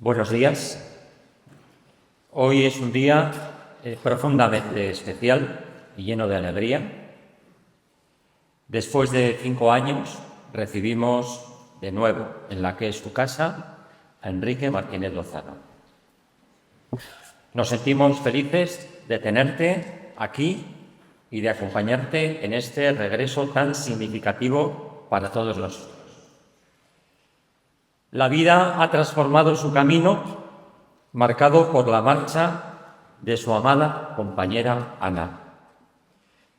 Buenos días. Hoy es un día profundamente especial y lleno de alegría. Después de 5 años recibimos de nuevo en la que es su casa a Enrique Martínez Lozano. Nos sentimos felices de tenerte aquí y de acompañarte en este regreso tan significativo para todos nosotros. La vida ha transformado su camino, marcado por la marcha de su amada compañera Ana,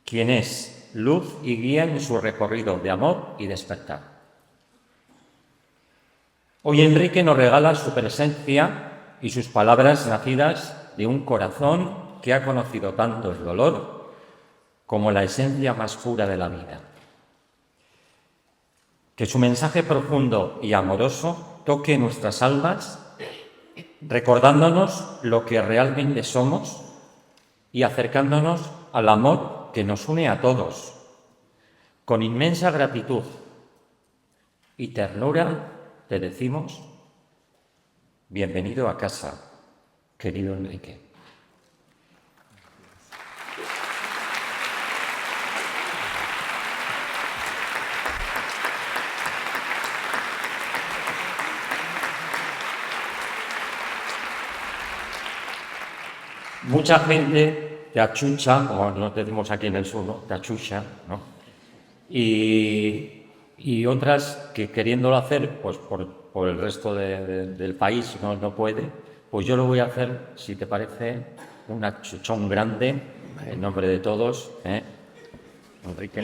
quien es luz y guía en su recorrido de amor y despertar. Hoy Enrique nos regala su presencia y sus palabras nacidas de un corazón que ha conocido tanto el dolor como la esencia más pura de la vida. Que su mensaje profundo y amoroso toque nuestras almas, recordándonos lo que realmente somos y acercándonos al amor que nos une a todos. Con inmensa gratitud y ternura te decimos: bienvenido a casa, querido Enrique. Mucha gente te achucha, como nos decimos aquí en el sur, ¿no? Te achucha, ¿no? Y otras que queriéndolo hacer, pues por el resto del país no puede, pues yo lo voy a hacer, si te parece, un achuchón grande, en nombre de todos, Enrique.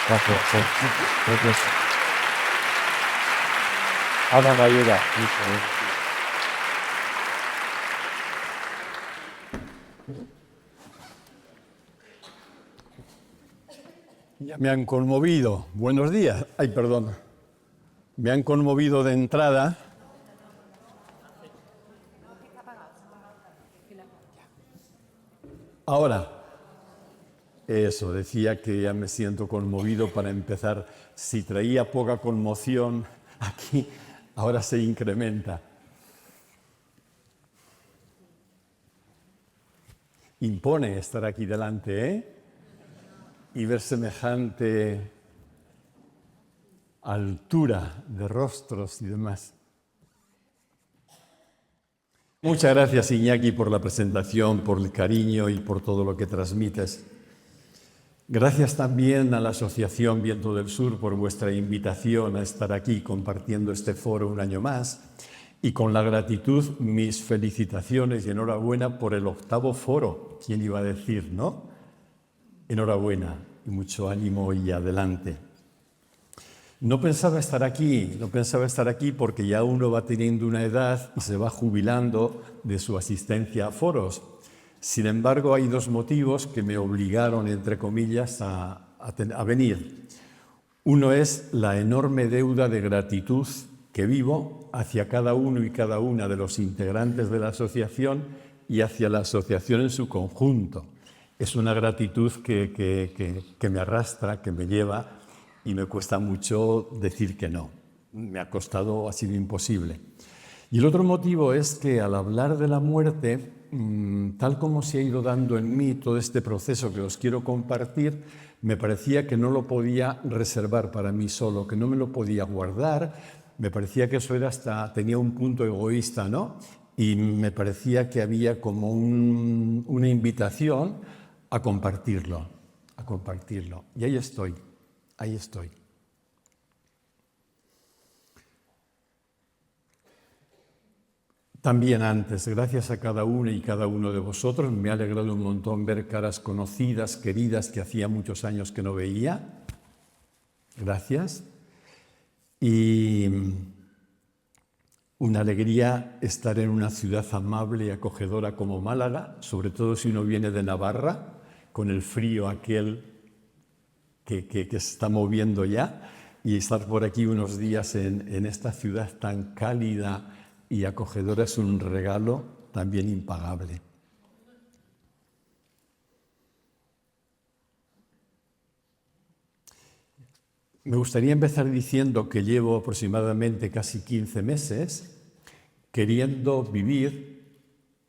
Gracias. Ahora me ayuda. Ya me han conmovido. Buenos días. Ay, perdón. Me han conmovido de entrada. Ahora, eso, decía que ya me siento conmovido para empezar. Si traía poca conmoción aquí, ahora se incrementa. Impone estar aquí delante, ¿eh? Y ver semejante altura de rostros y demás. Muchas gracias, Iñaki, por la presentación, por el cariño y por todo lo que transmites. Gracias también a la Asociación Viento del Sur por vuestra invitación a estar aquí compartiendo este foro un año más. Y con la gratitud, mis felicitaciones y enhorabuena por el 8º foro. ¿Quién iba a decir, no? Enhorabuena y mucho ánimo y adelante. No pensaba estar aquí porque ya uno va teniendo una edad y se va jubilando de su asistencia a foros. Sin embargo, hay 2 motivos que me obligaron, entre comillas, a venir. Uno es la enorme deuda de gratitud que vivo hacia cada uno y cada una de los integrantes de la asociación y hacia la asociación en su conjunto. Es una gratitud que me arrastra, que me lleva, y me cuesta mucho decir que no. Me ha costado, ha sido imposible. Y el otro motivo es que al hablar de la muerte, tal como se ha ido dando en mí todo este proceso que os quiero compartir, me parecía que no lo podía reservar para mí solo, que no me lo podía guardar. Me parecía que eso tenía un punto egoísta, ¿no? Y me parecía que había como una invitación a compartirlo. Y ahí estoy. También antes, gracias a cada una y cada uno de vosotros, me ha alegrado un montón ver caras conocidas, queridas, que hacía muchos años que no veía. Gracias. Y una alegría estar en una ciudad amable y acogedora como Málaga, sobre todo si uno viene de Navarra, con el frío aquel que se está moviendo ya, y estar por aquí unos días en esta ciudad tan cálida y acogedora es un regalo también impagable. Me gustaría empezar diciendo que llevo aproximadamente casi 15 meses queriendo vivir,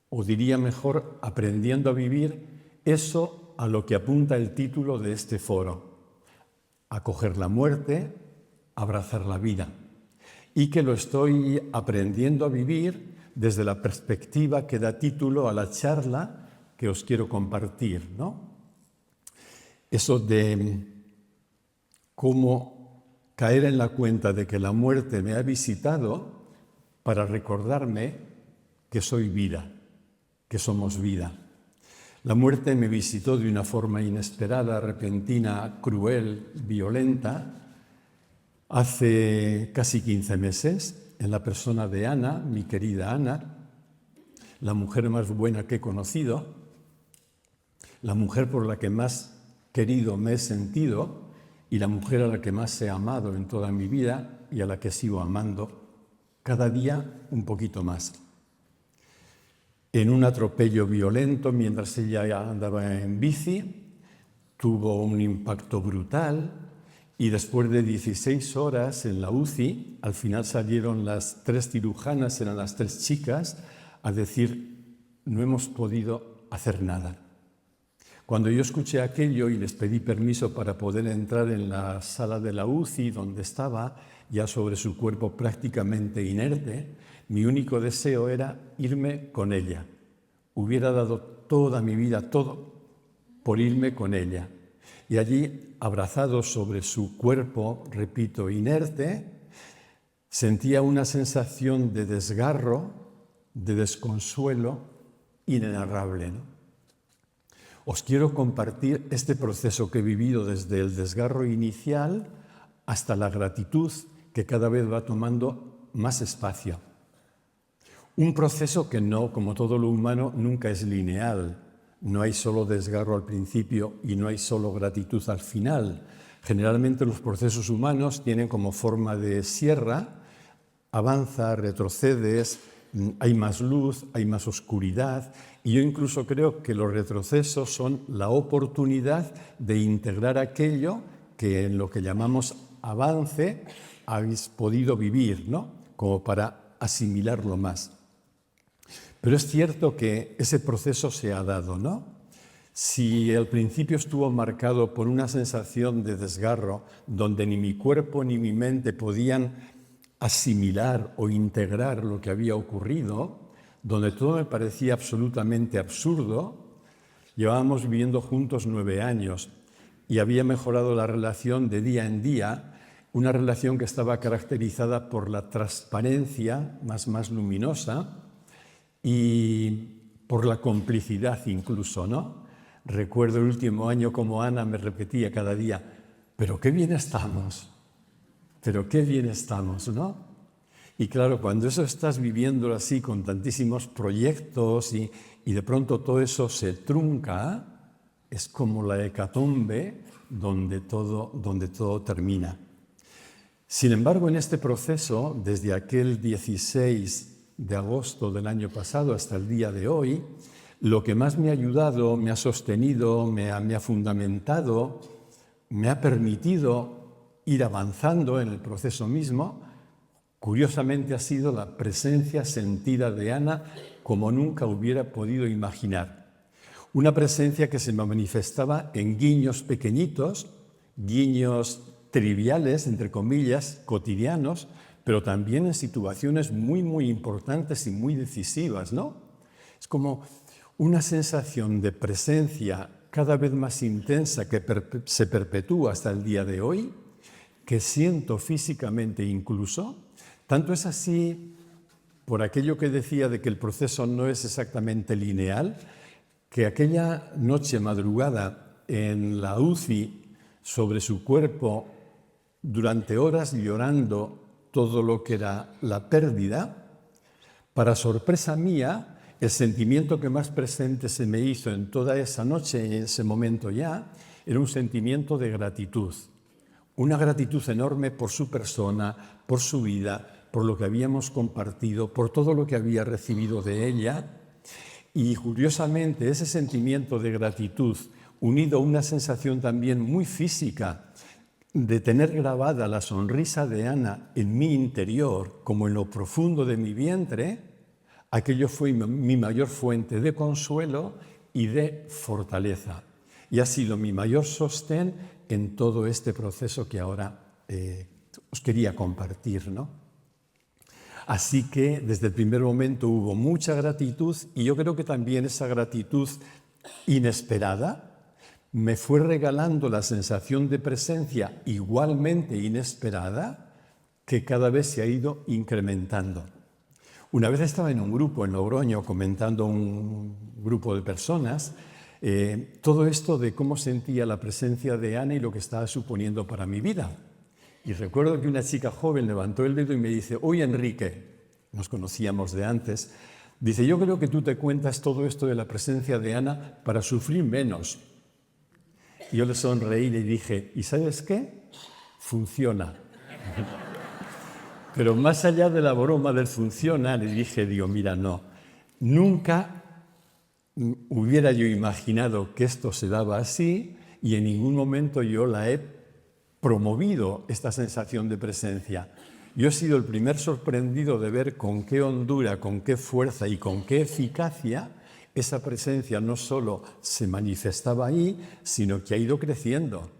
o diría mejor, aprendiendo a vivir eso a lo que apunta el título de este foro: acoger la muerte, abrazar la vida. Y que lo estoy aprendiendo a vivir desde la perspectiva que da título a la charla que os quiero compartir, ¿no? Eso de cómo caer en la cuenta de que la muerte me ha visitado para recordarme que soy vida, que somos vida. La muerte me visitó de una forma inesperada, repentina, cruel, violenta, hace casi 15 meses, en la persona de Ana, mi querida Ana, la mujer más buena que he conocido, la mujer por la que más querido me he sentido y la mujer a la que más he amado en toda mi vida y a la que sigo amando cada día un poquito más. En un atropello violento, mientras ella andaba en bici, tuvo un impacto brutal y después de 16 horas en la UCI, al final salieron las 3 cirujanas, eran las 3 chicas, a decir: no hemos podido hacer nada. Cuando yo escuché aquello y les pedí permiso para poder entrar en la sala de la UCI, donde estaba, ya sobre su cuerpo prácticamente inerte, mi único deseo era irme con ella. Hubiera dado toda mi vida, todo, por irme con ella. Y allí, abrazado sobre su cuerpo, repito, inerte, sentía una sensación de desgarro, de desconsuelo inenarrable, ¿no? Os quiero compartir este proceso que he vivido desde el desgarro inicial hasta la gratitud, que cada vez va tomando más espacio. Un proceso que no, como todo lo humano, nunca es lineal. No hay solo desgarro al principio y no hay solo gratitud al final. Generalmente los procesos humanos tienen como forma de sierra: avanza, retrocedes, hay más luz, hay más oscuridad, y yo incluso creo que los retrocesos son la oportunidad de integrar aquello que en lo que llamamos avance habéis podido vivir, ¿no? Como para asimilarlo más. Pero es cierto que ese proceso se ha dado, ¿no? Si al principio estuvo marcado por una sensación de desgarro, donde ni mi cuerpo ni mi mente podían asimilar o integrar lo que había ocurrido, donde todo me parecía absolutamente absurdo, llevábamos viviendo juntos 9 años y había mejorado la relación de día en día, una relación que estaba caracterizada por la transparencia más luminosa y por la complicidad incluso, ¿no? Recuerdo el último año como Ana me repetía cada día: pero qué bien estamos. Pero qué bien estamos, ¿no? Y claro, cuando eso estás viviendo así con tantísimos proyectos y de pronto todo eso se trunca, es como la hecatombe donde todo termina. Sin embargo, en este proceso, desde aquel 16 de agosto del año pasado hasta el día de hoy, lo que más me ha ayudado, me ha sostenido, me ha fundamentado, me ha permitido ir avanzando en el proceso mismo, curiosamente ha sido la presencia sentida de Ana como nunca hubiera podido imaginar. Una presencia que se me manifestaba en guiños pequeñitos, guiños triviales, entre comillas, cotidianos, pero también en situaciones muy importantes y muy decisivas, ¿no? Es como una sensación de presencia cada vez más intensa que se perpetúa hasta el día de hoy, que siento físicamente incluso. Tanto es así, por aquello que decía de que el proceso no es exactamente lineal, que aquella noche madrugada en la UCI, sobre su cuerpo, durante horas llorando todo lo que era la pérdida, para sorpresa mía, el sentimiento que más presente se me hizo en toda esa noche, en ese momento ya, era un sentimiento de gratitud. Una gratitud enorme por su persona, por su vida, por lo que habíamos compartido, por todo lo que había recibido de ella. Y curiosamente ese sentimiento de gratitud, unido a una sensación también muy física, de tener grabada la sonrisa de Ana en mi interior, como en lo profundo de mi vientre, aquello fue mi mayor fuente de consuelo y de fortaleza. Y ha sido mi mayor sostén en todo este proceso que ahora os quería compartir, ¿no? Así que desde el primer momento hubo mucha gratitud y yo creo que también esa gratitud inesperada me fue regalando la sensación de presencia igualmente inesperada que cada vez se ha ido incrementando. Una vez estaba en un grupo en Logroño comentando un grupo de personas todo esto de cómo sentía la presencia de Ana y lo que estaba suponiendo para mi vida. Y recuerdo que una chica joven levantó el dedo y me dice: oye, Enrique, nos conocíamos de antes, dice: yo creo que tú te cuentas todo esto de la presencia de Ana para sufrir menos. Y yo le sonreí y le dije: ¿y sabes qué? Funciona. Pero más allá de la broma del funciona, le dije, mira, no, nunca hubiera yo imaginado que esto se daba así y en ningún momento yo la he promovido, esta sensación de presencia. Yo he sido el primer sorprendido de ver con qué hondura, con qué fuerza y con qué eficacia esa presencia no solo se manifestaba ahí, sino que ha ido creciendo.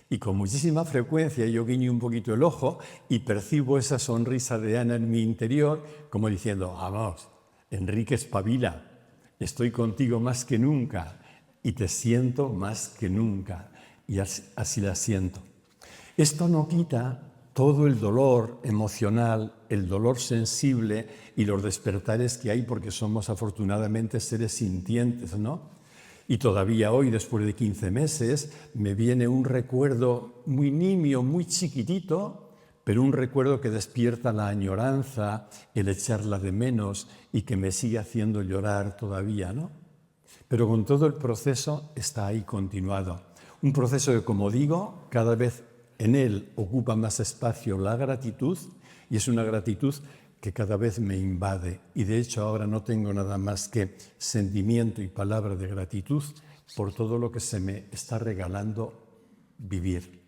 Y con muchísima frecuencia yo guiño un poquito el ojo y percibo esa sonrisa de Ana en mi interior, como diciendo: vamos, Enrique, espabila, estoy contigo más que nunca y te siento más que nunca. Y así la siento. Esto no quita todo el dolor emocional, el dolor sensible y los despertares que hay, porque somos afortunadamente seres sintientes, ¿no? Y todavía hoy, después de 15 meses, me viene un recuerdo muy nimio, muy chiquitito, pero un recuerdo que despierta la añoranza, el echarla de menos y que me sigue haciendo llorar todavía, ¿no? Pero con todo el proceso está ahí continuado. Un proceso que, como digo, cada vez en él ocupa más espacio la gratitud, y es una gratitud que cada vez me invade. Y de hecho ahora no tengo nada más que sentimiento y palabra de gratitud por todo lo que se me está regalando vivir.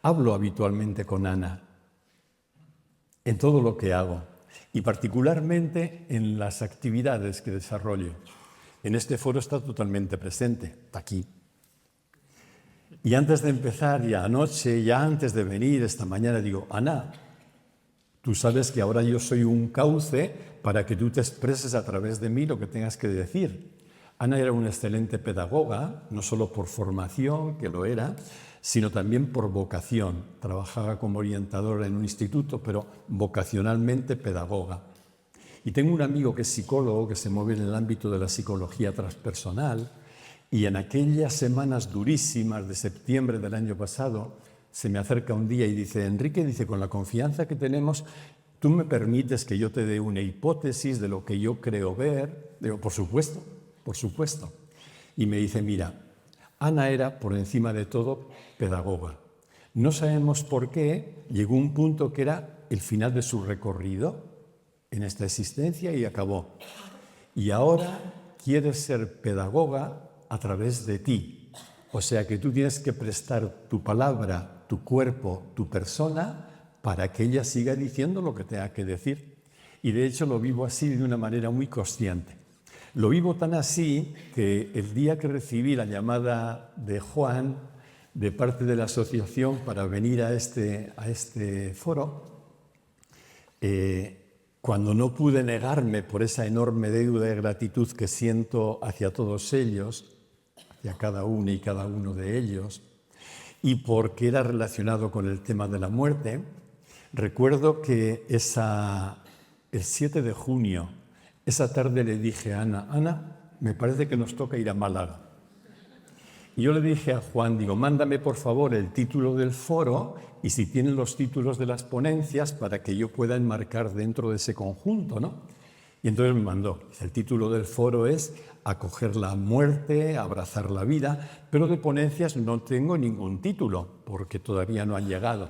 Hablo habitualmente con Ana en todo lo que hago y particularmente en las actividades que desarrollo. En este foro está totalmente presente, está aquí. Y antes de empezar, ya anoche, ya antes de venir esta mañana, digo: Ana, tú sabes que ahora yo soy un cauce para que tú te expreses a través de mí lo que tengas que decir. Ana era una excelente pedagoga, no solo por formación, que lo era, sino también por vocación. Trabajaba como orientadora en un instituto, pero vocacionalmente pedagoga. Y tengo un amigo que es psicólogo, que se mueve en el ámbito de la psicología transpersonal, y en aquellas semanas durísimas de septiembre del año pasado, se me acerca un día y dice: Enrique, dice, con la confianza que tenemos, ¿tú me permites que yo te dé una hipótesis de lo que yo creo ver? Digo: por supuesto. Y me dice: mira, Ana era, por encima de todo, pedagoga. No sabemos por qué llegó un punto que era el final de su recorrido en esta existencia y acabó. Y ahora quiere ser pedagoga a través de ti. O sea que tú tienes que prestar tu palabra, tu cuerpo, tu persona, para que ella siga diciendo lo que tenga que decir. Y de hecho lo vivo así de una manera muy consciente. Lo vivo tan así que el día que recibí la llamada de Juan de parte de la asociación para venir a este foro, cuando no pude negarme por esa enorme deuda de gratitud que siento hacia todos ellos, hacia cada uno y cada uno de ellos, y porque era relacionado con el tema de la muerte, recuerdo que el 7 de junio, esa tarde le dije a Ana: Ana, me parece que nos toca ir a Málaga. Y yo le dije a Juan, digo: mándame por favor el título del foro y si tienen los títulos de las ponencias para que yo pueda enmarcar dentro de ese conjunto, ¿no? Y entonces me mandó. El título del foro es Acoger la muerte, abrazar la vida, pero de ponencias no tengo ningún título porque todavía no han llegado.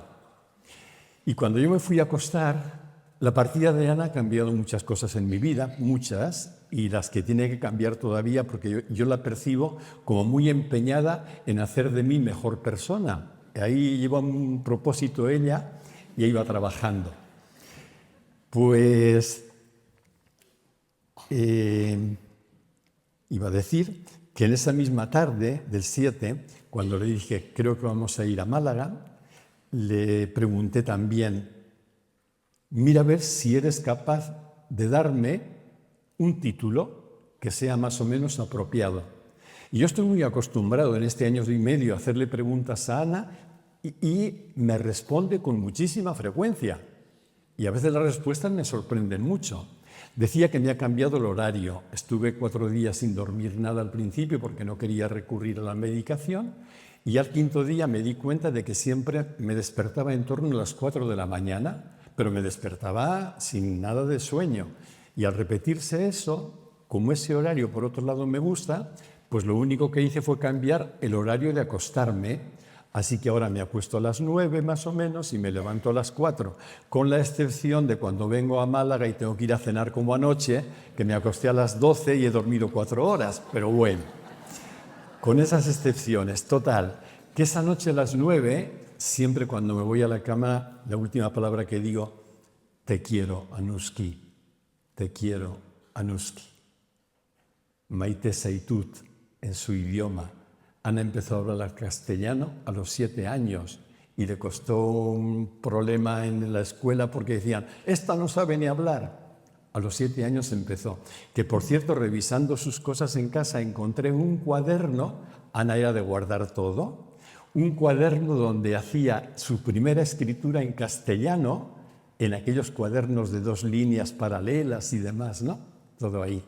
Y cuando yo me fui a acostar, La partida de Ana ha cambiado muchas cosas en mi vida, muchas, y las que tiene que cambiar todavía, porque yo la percibo como muy empeñada en hacer de mí mejor persona. Ahí lleva un propósito ella y ahí va trabajando. Pues iba a decir que en esa misma tarde del 7, cuando le dije, creo que vamos a ir a Málaga, le pregunté también, mira a ver si eres capaz de darme un título que sea más o menos apropiado. Y yo estoy muy acostumbrado en este año y medio a hacerle preguntas a Ana y me responde con muchísima frecuencia. Y a veces las respuestas me sorprenden mucho. Decía que me ha cambiado el horario. Estuve 4 días sin dormir nada al principio porque no quería recurrir a la medicación. Y al 5.º día me di cuenta de que siempre me despertaba en torno a las 4 de la mañana, pero me despertaba sin nada de sueño. Y al repetirse eso, como ese horario por otro lado me gusta, pues lo único que hice fue cambiar el horario de acostarme. Así que ahora me acuesto a las 9 más o menos y me levanto a las 4, con la excepción de cuando vengo a Málaga y tengo que ir a cenar como anoche, que me acosté a las 12 y he dormido 4 horas, pero bueno, con esas excepciones, total, que esa noche a las 9, siempre cuando me voy a la cama, la última palabra que digo, te quiero, Anuski, te quiero, Anuski. Maite Zaitut, en su idioma. Ana empezó a hablar castellano a los 7 años y le costó un problema en la escuela porque decían, esta no sabe ni hablar. A los 7 años empezó. Que por cierto, revisando sus cosas en casa, encontré un cuaderno, Ana era de guardar todo, un cuaderno donde hacía su primera escritura en castellano, en aquellos cuadernos de 2 líneas paralelas y demás, ¿no? Todo ahí.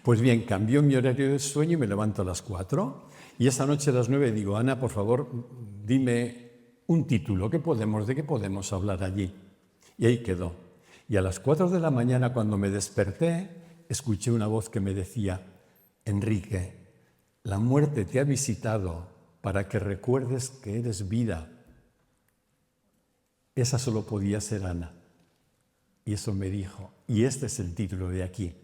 Pues bien, cambió mi horario de sueño y me levanto a las 4. Y esa noche a las 9 digo, Ana, por favor, dime un título, ¿de qué podemos hablar allí? Y ahí quedó. Y a las 4 de la mañana, cuando me desperté, escuché una voz que me decía, Enrique, la muerte te ha visitado para que recuerdes que eres vida. Esa solo podía ser Ana. Y eso me dijo, y este es el título de aquí.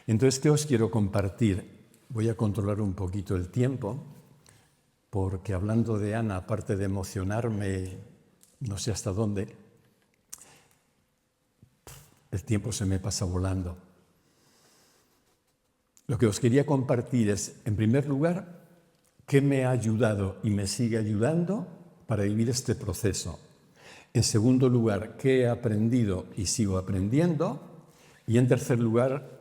Entonces, ¿qué os quiero compartir? Voy a controlar un poquito el tiempo, porque hablando de Ana, aparte de emocionarme, no sé hasta dónde, el tiempo se me pasa volando. Lo que os quería compartir es, en primer lugar, qué me ha ayudado y me sigue ayudando para vivir este proceso. En segundo lugar, qué he aprendido y sigo aprendiendo. Y en tercer lugar,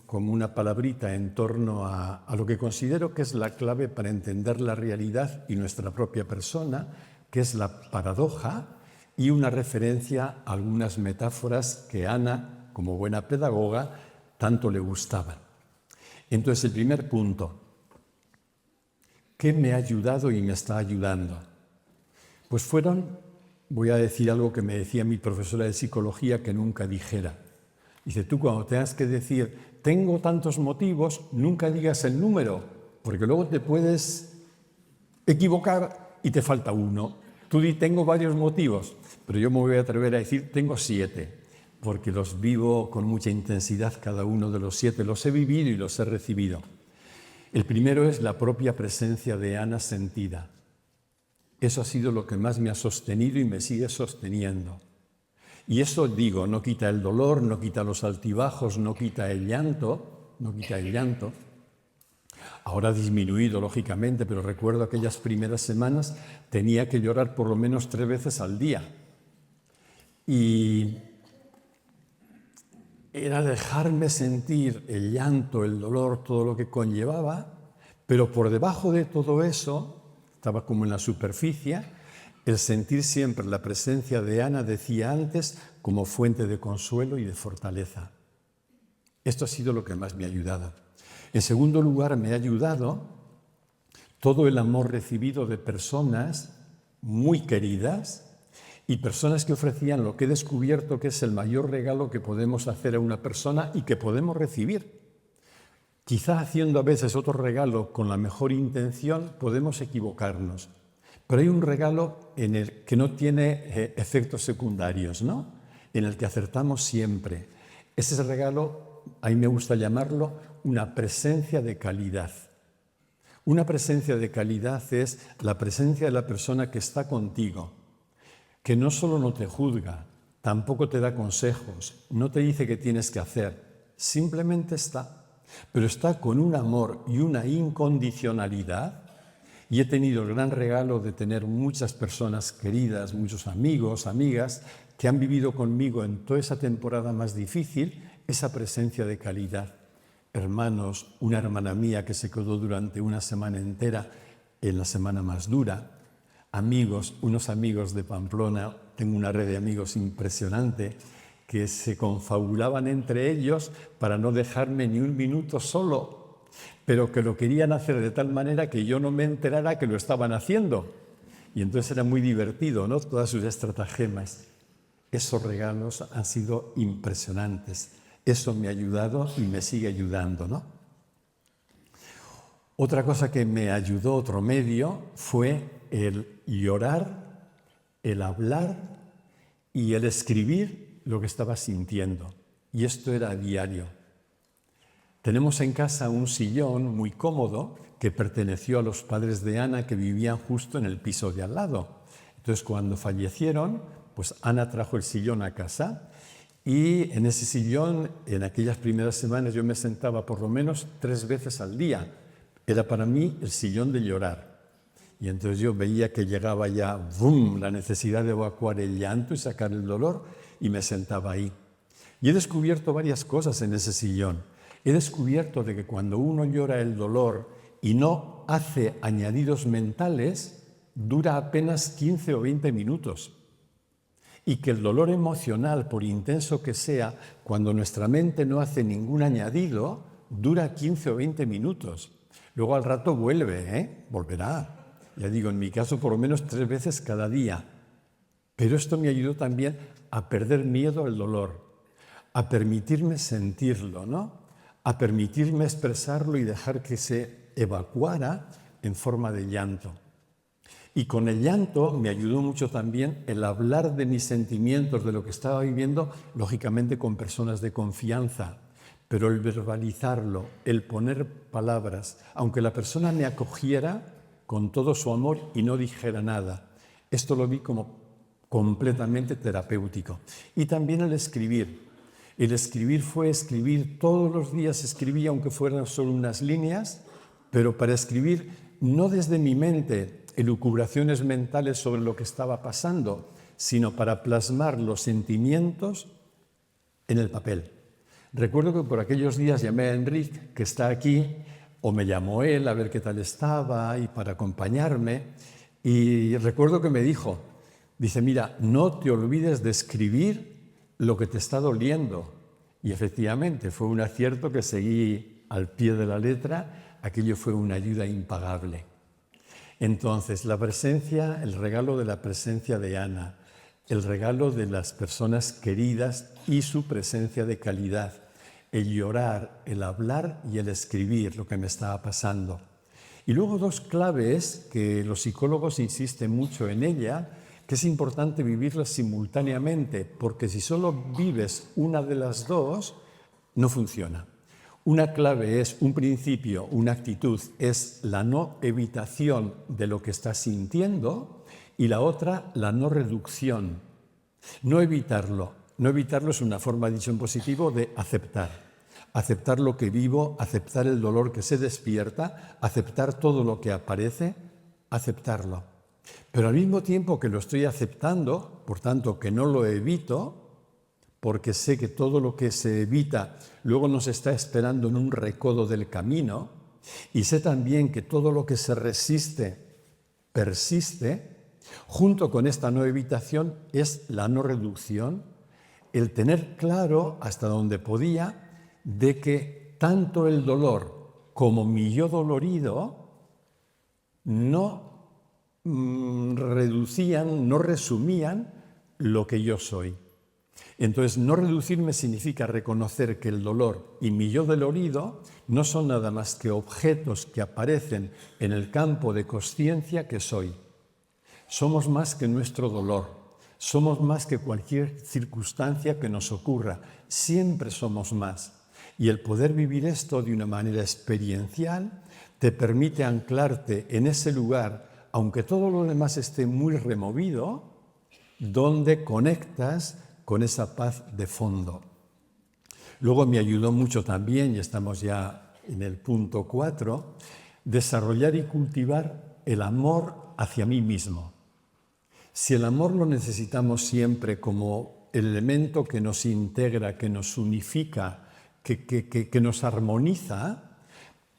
como una palabrita en torno a lo que considero que es la clave para entender la realidad y nuestra propia persona, que es la paradoja, y una referencia a algunas metáforas que Ana, como buena pedagoga, tanto le gustaban. Entonces, el primer punto, ¿qué me ha ayudado y me está ayudando? Pues voy a decir algo que me decía mi profesora de psicología que nunca dijera. Dice, tú cuando tengas que decir, tengo tantos motivos, nunca digas el número, porque luego te puedes equivocar y te falta uno. Tú di, tengo varios motivos, pero yo me voy a atrever a decir, tengo 7, porque los vivo con mucha intensidad, cada uno de los 7, los he vivido y los he recibido. El primero es la propia presencia de Ana sentida. Eso ha sido lo que más me ha sostenido y me sigue sosteniendo. Y eso, digo, no quita el dolor, no quita los altibajos, no quita el llanto. Ahora ha disminuido, lógicamente, pero recuerdo aquellas primeras semanas tenía que llorar por lo menos 3 veces al día. Y era dejarme sentir el llanto, el dolor, todo lo que conllevaba, pero por debajo de todo eso, estaba como en la superficie, el sentir siempre la presencia de Ana, decía antes, como fuente de consuelo y de fortaleza. Esto ha sido lo que más me ha ayudado. En segundo lugar, me ha ayudado todo el amor recibido de personas muy queridas y personas que ofrecían lo que he descubierto que es el mayor regalo que podemos hacer a una persona y que podemos recibir. Quizá haciendo a veces otro regalo con la mejor intención podemos equivocarnos. Pero hay un regalo en el que no tiene efectos secundarios, ¿no? en el que acertamos siempre. Ese regalo, a mí me gusta llamarlo una presencia de calidad. Una presencia de calidad es la presencia de la persona que está contigo, que no solo no te juzga, tampoco te da consejos, no te dice qué tienes que hacer, simplemente está, pero está con un amor y una incondicionalidad. Y he tenido el gran regalo de tener muchas personas queridas, muchos amigos, amigas, que han vivido conmigo en toda esa temporada más difícil, esa presencia de calidad. Hermanos, una hermana mía que se quedó durante una semana entera en la semana más dura. Amigos, unos amigos de Pamplona, tengo una red de amigos impresionante, que se confabulaban entre ellos para no dejarme ni un minuto solo, pero que lo querían hacer de tal manera que yo no me enterara que lo estaban haciendo. Y entonces era muy divertido, ¿no? Todas sus estratagemas. Esos regalos han sido impresionantes. Eso me ha ayudado y me sigue ayudando, ¿no? Otra cosa que me ayudó, otro medio, fue el llorar, el hablar y el escribir lo que estaba sintiendo. Y esto era a diario. Tenemos en casa un sillón muy cómodo que perteneció a los padres de Ana, que vivían justo en el piso de al lado. Entonces, cuando fallecieron, pues Ana trajo el sillón a casa y en ese sillón, en aquellas primeras semanas, yo me sentaba por lo menos 3 veces al día. Era para mí el sillón de llorar. Y entonces yo veía que llegaba ya, ¡bum!, la necesidad de evacuar el llanto y sacar el dolor, y me sentaba ahí. Y he descubierto varias cosas en ese sillón. He descubierto de que cuando uno llora el dolor y no hace añadidos mentales, dura apenas 15 o 20 minutos. Y que el dolor emocional, por intenso que sea, cuando nuestra mente no hace ningún añadido, dura 15 o 20 minutos. Luego al rato vuelve, volverá. Ya digo, en mi caso por lo menos 3 veces cada día. Pero esto me ayudó también a perder miedo al dolor, a permitirme sentirlo, ¿no? A permitirme expresarlo y dejar que se evacuara en forma de llanto. Y con el llanto me ayudó mucho también el hablar de mis sentimientos, de lo que estaba viviendo, lógicamente con personas de confianza, pero el verbalizarlo, el poner palabras, aunque la persona me acogiera con todo su amor y no dijera nada. Esto lo vi como completamente terapéutico. Y también el escribir. El escribir fue escribir, todos los días escribía, aunque fueran solo unas líneas, pero para escribir no desde mi mente, elucubraciones mentales sobre lo que estaba pasando, sino para plasmar los sentimientos en el papel. Recuerdo que por aquellos días llamé a Enrique, que está aquí, o me llamó él a ver qué tal estaba y para acompañarme, y recuerdo que me dijo, dice, mira, no te olvides de escribir lo que te está doliendo. Y efectivamente fue un acierto que seguí al pie de la letra, aquello fue una ayuda impagable. Entonces, la presencia, el regalo de la presencia de Ana, el regalo de las personas queridas y su presencia de calidad, el llorar, el hablar y el escribir lo que me estaba pasando. Y luego 2 claves que los psicólogos insisten mucho en ella, que es importante vivirlas simultáneamente, porque si solo vives una de las 2, no funciona. Una clave es un principio, una actitud, es la no evitación de lo que estás sintiendo, y la otra, la no reducción. No evitarlo. No evitarlo es una forma, dicho en positivo, de aceptar. Aceptar lo que vivo, aceptar el dolor que se despierta, aceptar todo lo que aparece, aceptarlo. Pero al mismo tiempo que lo estoy aceptando, por tanto que no lo evito, porque sé que todo lo que se evita luego nos está esperando en un recodo del camino, y sé también que todo lo que se resiste persiste, junto con esta no evitación es la no reducción, el tener claro hasta donde podía de que tanto el dolor como mi yo dolorido no reducían, no resumían lo que yo soy. Entonces, no reducirme significa reconocer que el dolor y mi yo dolorido no son nada más que objetos que aparecen en el campo de consciencia que soy. Somos más que nuestro dolor, Somos más que cualquier circunstancia que nos ocurra. Siempre somos más. Y el poder vivir esto de una manera experiencial te permite anclarte en ese lugar, aunque todo lo demás esté muy removido, donde conectas con esa paz de fondo. Luego me ayudó mucho también, y estamos ya en el punto 4, desarrollar y cultivar el amor hacia mí mismo. Si el amor lo necesitamos siempre como el elemento que nos integra, que nos unifica, que nos armoniza,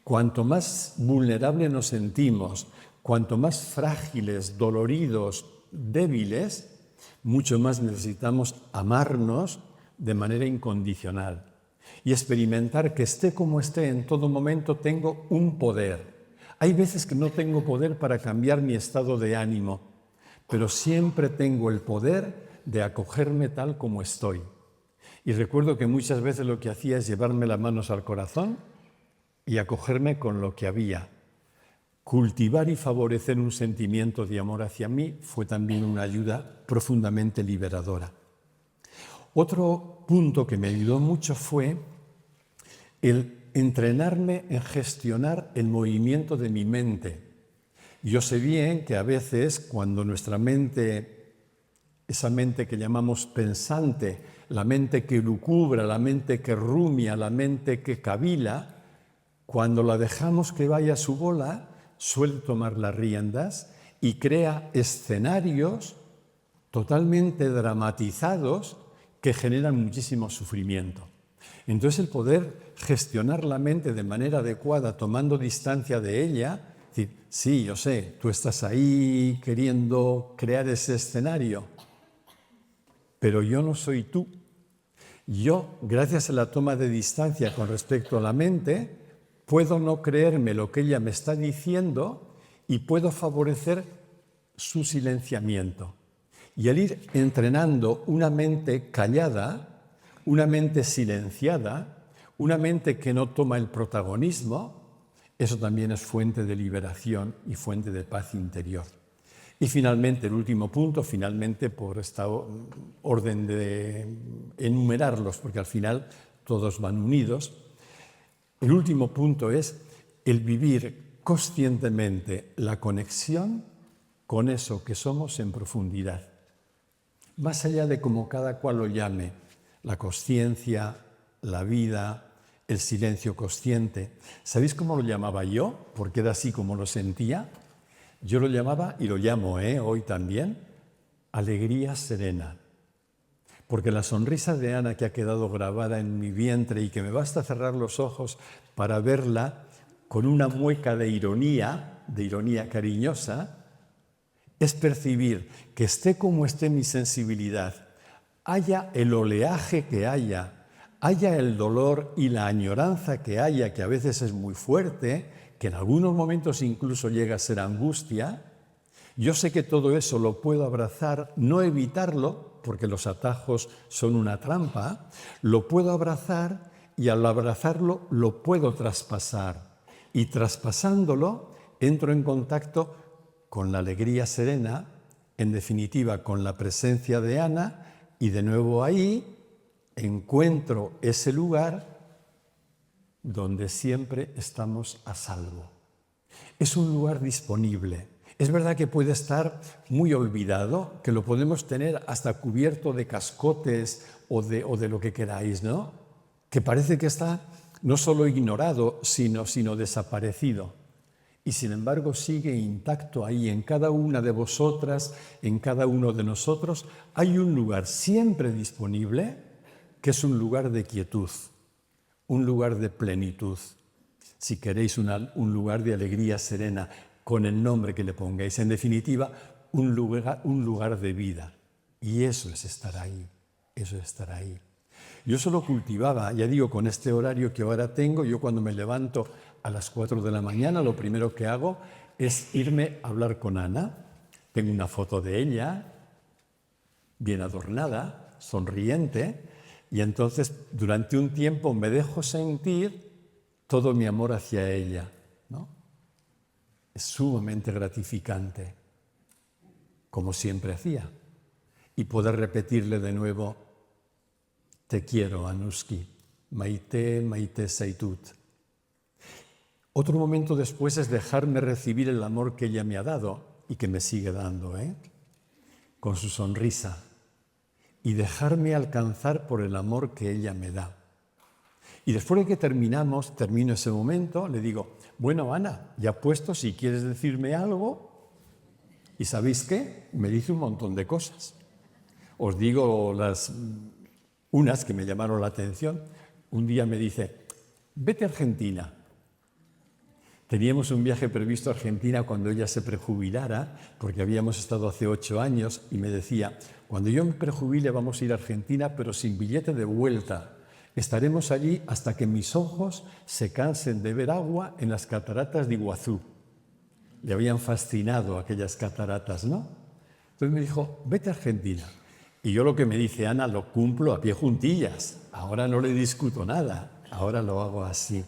cuanto más vulnerable nos sentimos, cuanto más frágiles, doloridos, débiles, mucho más necesitamos amarnos de manera incondicional y experimentar que esté como esté en todo momento tengo un poder. Hay veces que no tengo poder para cambiar mi estado de ánimo, pero siempre tengo el poder de acogerme tal como estoy. Y recuerdo que muchas veces lo que hacía es llevarme las manos al corazón y acogerme con lo que había. Cultivar y favorecer un sentimiento de amor hacia mí fue también una ayuda profundamente liberadora. Otro punto que me ayudó mucho fue el entrenarme en gestionar el movimiento de mi mente. Yo sé bien que a veces cuando nuestra mente, esa mente que llamamos pensante, la mente que lucubra, la mente que rumia, la mente que cavila, cuando la dejamos que vaya a su bola, suele tomar las riendas y crea escenarios totalmente dramatizados que generan muchísimo sufrimiento. Entonces el poder gestionar la mente de manera adecuada, tomando distancia de ella, decir, sí, yo sé, tú estás ahí queriendo crear ese escenario, pero yo no soy tú. Yo, gracias a la toma de distancia con respecto a la mente, puedo no creerme lo que ella me está diciendo y puedo favorecer su silenciamiento. Y al ir entrenando una mente callada, una mente silenciada, una mente que no toma el protagonismo, eso también es fuente de liberación y fuente de paz interior. Y finalmente, el último punto, finalmente por esta orden de enumerarlos, porque al final todos van unidos, el último punto es el vivir conscientemente la conexión con eso que somos en profundidad. Más allá de como cada cual lo llame, la consciencia, la vida, el silencio consciente. ¿Sabéis cómo lo llamaba yo? Porque era así como lo sentía. Yo lo llamaba, y lo llamo hoy también, alegría serena. Porque la sonrisa de Ana que ha quedado grabada en mi vientre y que me basta cerrar los ojos para verla con una mueca de ironía cariñosa, es percibir que esté como esté mi sensibilidad, haya el oleaje que haya el dolor y la añoranza que haya, que a veces es muy fuerte, que en algunos momentos incluso llega a ser angustia, yo sé que todo eso lo puedo abrazar, no evitarlo, porque los atajos son una trampa, lo puedo abrazar y al abrazarlo lo puedo traspasar. Y traspasándolo entro en contacto con la alegría serena, en definitiva con la presencia de Ana, y de nuevo ahí encuentro ese lugar donde siempre estamos a salvo. Es un lugar disponible. Es verdad que puede estar muy olvidado, que lo podemos tener hasta cubierto de cascotes o de lo que queráis, ¿no? Que parece que está no solo ignorado, sino desaparecido. Y sin embargo sigue intacto ahí, en cada una de vosotras, en cada uno de nosotros, hay un lugar siempre disponible, que es un lugar de quietud, un lugar de plenitud. Si queréis un lugar de alegría serena, con el nombre que le pongáis. En definitiva, un lugar de vida. Y eso es estar ahí, eso es estar ahí. Yo solo cultivaba, ya digo, con este horario que ahora tengo, yo cuando me levanto a las 4 de la mañana, lo primero que hago es irme a hablar con Ana. Tengo una foto de ella, bien adornada, sonriente, y entonces durante un tiempo me dejo sentir todo mi amor hacia ella, ¿no? Es sumamente gratificante, como siempre hacía. y poder repetirle de nuevo, te quiero, Anuski, maite, maite zaitut. Otro momento después es dejarme recibir el amor que ella me ha dado y que me sigue dando, con su sonrisa, y dejarme alcanzar por el amor que ella me da. Y después de que termino ese momento, le digo, bueno, Ana, ya puesto, si quieres decirme algo, y ¿sabéis qué? Me dice un montón de cosas. Os digo unas que me llamaron la atención. Un día me dice, vete a Argentina. Teníamos un viaje previsto a Argentina cuando ella se prejubilara, porque habíamos estado hace 8 años, y me decía, cuando yo me prejubile vamos a ir a Argentina, pero sin billete de vuelta. Estaremos allí hasta que mis ojos se cansen de ver agua en las cataratas de Iguazú. Le habían fascinado aquellas cataratas, ¿no? Entonces me dijo, vete a Argentina. Y yo lo que me dice Ana lo cumplo a pie juntillas. Ahora no le discuto nada, ahora lo hago así.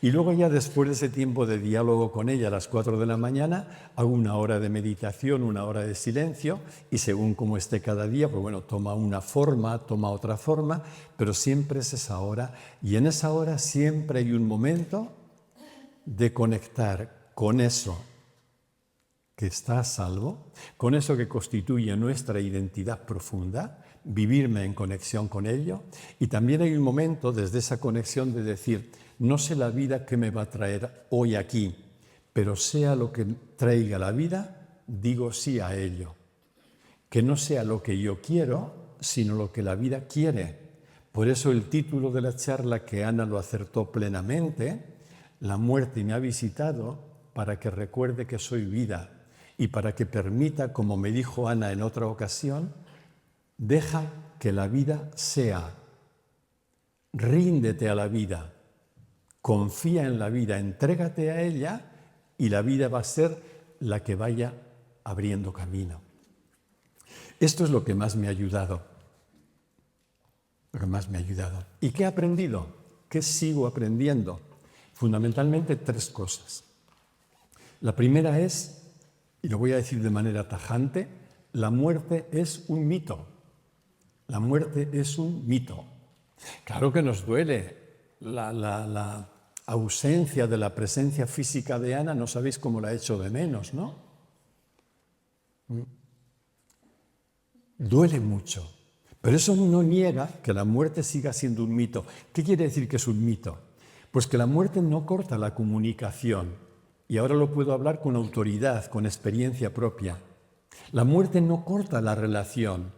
Y luego ya después de ese tiempo de diálogo con ella a las 4 de la mañana, hago una hora de meditación, una hora de silencio, y según cómo esté cada día, pues bueno, toma una forma, toma otra forma, pero siempre es esa hora. Y en esa hora siempre hay un momento de conectar con eso que está a salvo, con eso que constituye nuestra identidad profunda, vivirme en conexión con ello. Y también hay un momento desde esa conexión de decir, no sé la vida que me va a traer hoy aquí, pero sea lo que traiga la vida, digo sí a ello. Que no sea lo que yo quiero, sino lo que la vida quiere. Por eso el título de la charla, que Ana lo acertó plenamente, La muerte me ha visitado para que recuerde que soy vida y para que permita, como me dijo Ana en otra ocasión, deja que la vida sea. Ríndete a la vida. Confía en la vida, entrégate a ella y la vida va a ser la que vaya abriendo camino. Esto es lo que más me ha ayudado. Lo que más me ha ayudado. ¿Y qué he aprendido? ¿Qué sigo aprendiendo? Fundamentalmente 3 cosas. La primera es, y lo voy a decir de manera tajante, la muerte es un mito. La muerte es un mito. Claro que nos duele. La ausencia de la presencia física de Ana, no sabéis cómo la echo de menos, ¿no? Duele mucho, pero eso no niega que la muerte siga siendo un mito. ¿Qué quiere decir que es un mito? Pues que la muerte no corta la comunicación, y ahora lo puedo hablar con autoridad, con experiencia propia. La muerte no corta la relación,